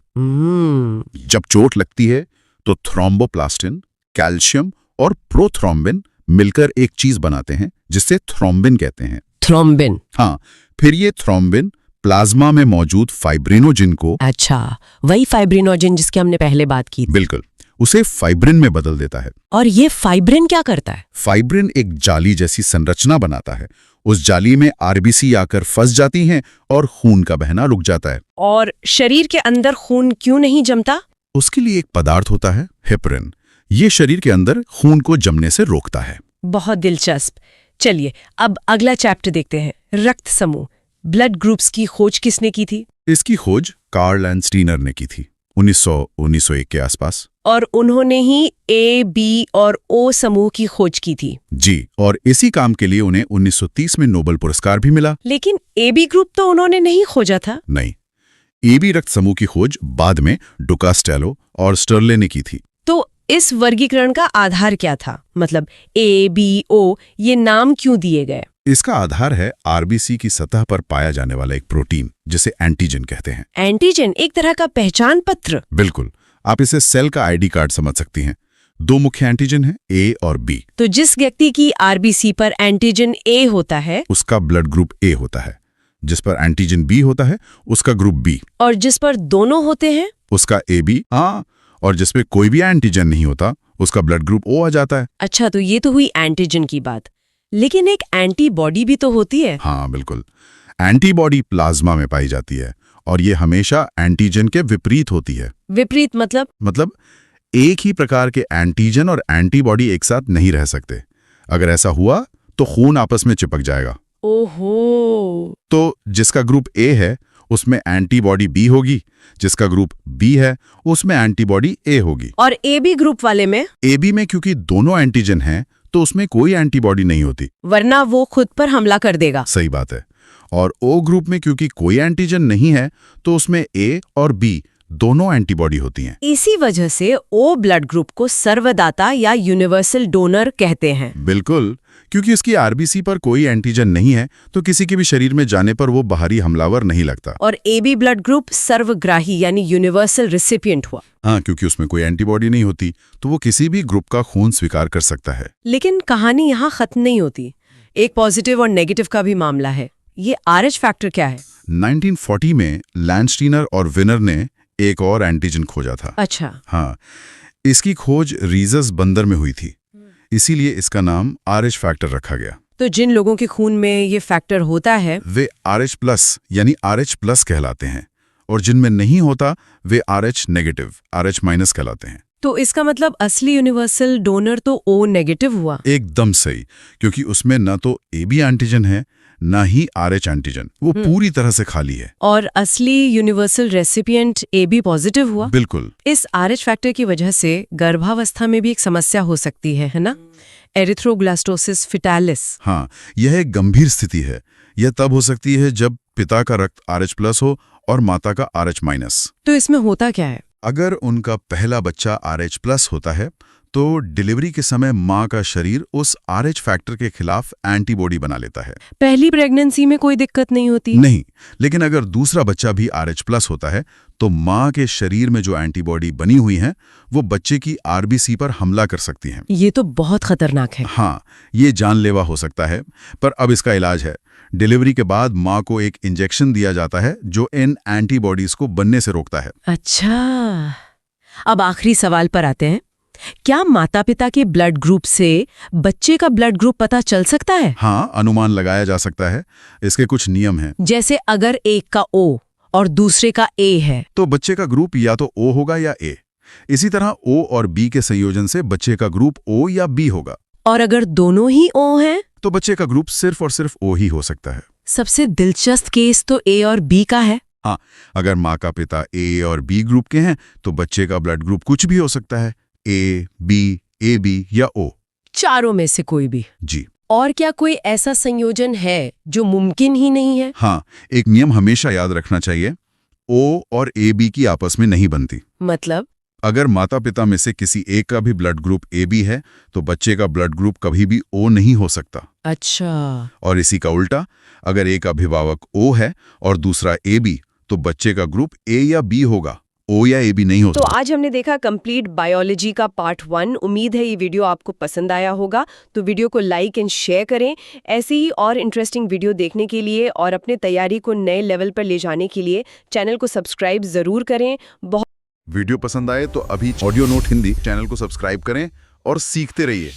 जब चोट लगती है तो थ्रोम्बोप्लास्टिन, कैल्शियम और प्रोथ्रोम्बिन मिलकर एक चीज बनाते हैं, जिसे थ्रोम्बिन कहते हैं। थ्रोम्बिन? हाँ, फिर ये थ्रोम्बिन प्लाज्मा में मौजूद फाइब्रिनोजिन को, अच्छा, वही फाइब्रिनोजिन जिसकी हमने पहले बात की। बिल्कुल, उसे फाइब्रिन में बदल देता है। और ये फाइब्रिन क्या करता है? फाइब्रिन एक जाली जैसी संरचना बनाता है। उस जाली में आरबीसी आकर फंस जाती हैं और खून का बहना रुक जाता है। और शरीर के अंदर खून क्यों नहीं जमता? उसके लिए एक पदार्थ होता है, हेपरिन। ये शरीर के अंदर खून को जमने से रोकता है। बहुत दिलचस्प। चलिए, अब अगला चैप्टर देखते हैं, रक्त समूह। ब्लड ग्रुप्स की खोज किसने की थी? इसकी खोज कार्ल एंड स्टीनर ने की थी 1901 के आसपास। और उन्होंने ही ए, बी और ओ समूह की खोज की थी। जी, और इसी काम के लिए उन्हें 1930 में नोबेल पुरस्कार भी मिला। लेकिन ए बी ग्रुप तो उन्होंने नहीं खोजा था। नहीं, ए बी रक्त समूह की खोज बाद में डुकास्टेलो और स्टर्ले ने की थी। तो इस वर्गीकरण का आधार क्या था? मतलब ए, बी, ओ ये नाम क्यों दिए गए? इसका आधार है आरबीसी की सतह पर पाया जाने वाला एक प्रोटीन जिसे एंटीजन कहते हैं। एंटीजन एक तरह का पहचान पत्र। बिल्कुल, आप इसे सेल का आईडी कार्ड समझ सकती हैं। दो मुख्य एंटीजन हैं, ए और बी। तो जिस व्यक्ति की आरबीसी पर एंटीजन ए होता है उसका ब्लड ग्रुप ए होता है, जिस पर एंटीजन बी होता है उसका ग्रुप बी, और जिस पर दोनों होते हैं उसका ए बी, हाँ, और जिस पे कोई भी एंटीजन नहीं होता उसका ब्लड ग्रुप ओ आ जाता है। अच्छा, तो ये तो हुई एंटीजन की बात, लेकिन एक एंटीबॉडी भी तो होती है। हाँ बिल्कुल, एंटीबॉडी प्लाज्मा में पाई जाती है और ये हमेशा एंटीजन के विपरीत होती है। विपरीत मतलब एक ही प्रकार के एंटीजन और एंटीबॉडी एक साथ नहीं रह सकते। अगर ऐसा हुआ तो खून आपस में चिपक जाएगा। ओहो। तो जिसका ग्रुप ए है उसमें एंटीबॉडी बी होगी, जिसका ग्रुप बी है उसमें एंटीबॉडी ए होगी। और ए बी ग्रुप वाले में? ए बी में क्योंकि दोनों एंटीजन हैं तो उसमें कोई एंटीबॉडी नहीं होती, वरना वो खुद पर हमला कर देगा। सही बात है। और ओ ग्रुप में क्योंकि कोई एंटीजन नहीं है तो उसमें ए और बी दोनों एंटीबॉडी होती हैं। इसी वजह से ओ ब्लड ग्रुप को सर्वदाता या यूनिवर्सल डोनर कहते हैं। बिल्कुल, क्योंकि इसकी आरबीसी पर कोई एंटीजन नहीं है तो किसी के भी शरीर में जाने पर वो बाहरी हमलावर नहीं लगता। और ए बी ब्लड ग्रुप सर्वग्राही यानी यूनिवर्सल रिसिपिएंट हुआ। हाँ, क्योंकि उसमें कोई एंटीबॉडी नहीं होती तो वो किसी भी ग्रुप का खून स्वीकार कर सकता है। लेकिन कहानी यहाँ खत्म नहीं होती। एक पॉजिटिव और नेगेटिव का भी मामला है। ये आरएच फैक्टर क्या है? 1940 में लैंडस्टीनर और विनर ने एक और एंटीजन खोजा था। अच्छा। हाँ, इसकी खोज रीजस बंदर में हुई थी, इसीलिए इसका नाम आरएच फैक्टर रखा गया। तो जिन लोगों के खून में ये फैक्टर होता है वे आरएच प्लस यानी आरएच प्लस कहलाते हैं, और जिनमें नहीं होता वे आरएच नेगेटिव आरएच माइनस कहलाते हैं। तो इसका मतलब असली यूनिवर्सल डोनर तो ओ नेगेटिव हुआ। एकदम सही, क्योंकि उसमें न तो ए बी एंटीजन है न ही आरएच एंटीजन, वो पूरी तरह से खाली है। और असली universal recipient A B positive हुआ। बिल्कुल। इस आरएच फैक्टर की वजह से गर्भावस्था में भी एक समस्या हो सकती है ना? Erythroblastosis fetalis. हाँ, यह एक गंभीर स्थिति है। यह तब हो सकती है जब पिता का रक्त आरएच प्लस हो और माता का आरएच माइनस। तो इसमें होता क्या है? अगर उनका पहला बच्चा आरएच प्लस होता है तो डिलीवरी के समय मां का शरीर उस आरएच फैक्टर के खिलाफ एंटीबॉडी बना लेता है। पहली प्रेगनेंसी में कोई दिक्कत नहीं होती? नहीं, लेकिन अगर दूसरा बच्चा भी आरएच प्लस होता है तो मां के शरीर में जो एंटीबॉडी बनी हुई हैं वो बच्चे की आरबीसी पर हमला कर सकती हैं। ये तो बहुत खतरनाक है। हाँ, ये जानलेवा हो सकता है, पर अब इसका इलाज है। डिलीवरी के बाद मां को एक इंजेक्शन दिया जाता है जो इन एंटीबॉडीज को बनने से रोकता है। अच्छा, अब आखिरी सवाल पर आते हैं। क्या माता पिता के ब्लड ग्रुप से बच्चे का ब्लड ग्रुप पता चल सकता है? हाँ, अनुमान लगाया जा सकता है। इसके कुछ नियम हैं। जैसे अगर एक का ओ और दूसरे का ए है तो बच्चे का ग्रुप या तो ओ होगा या ए। इसी तरह ओ और बी के संयोजन से बच्चे का ग्रुप ओ या बी होगा। और अगर दोनों ही ओ हैं तो बच्चे का ग्रुप सिर्फ और सिर्फ ओ ही हो सकता है। सबसे दिलचस्प केस तो ए और बी का है। हाँ, अगर माँ का पिता ए और बी ग्रुप के हैं तो बच्चे का ब्लड ग्रुप कुछ भी हो सकता है, ए बी या ओ। चारों में से कोई भी? जी। और क्या कोई ऐसा संयोजन है जो मुमकिन ही नहीं है? हाँ, एक नियम हमेशा याद रखना चाहिए, ओ और ए बी की आपस में नहीं बनती। मतलब? अगर माता पिता में से किसी एक का भी ब्लड ग्रुप ए बी है तो बच्चे का ब्लड ग्रुप कभी भी ओ नहीं हो सकता। अच्छा। और इसी का उल्टा, अगर एक अभिभावक ओ है और दूसरा ए बी तो बच्चे का ग्रुप ए या बी होगा, ओ या ए बी नहीं हो तो सकता। आज हमने देखा कंप्लीट बायोलॉजी का पार्ट 1। उम्मीद है ये वीडियो आपको पसंद आया होगा, तो वीडियो को लाइक एंड शेयर करें। ऐसी ही और इंटरेस्टिंग वीडियो देखने के लिए और अपने तैयारी को नए लेवल पर ले जाने के लिए चैनल को सब्सक्राइब जरूर करें। वीडियो पसंद आए तो अभी ऑडियो नोट हिंदी चैनल को सब्सक्राइब करें और सीखते रहिए।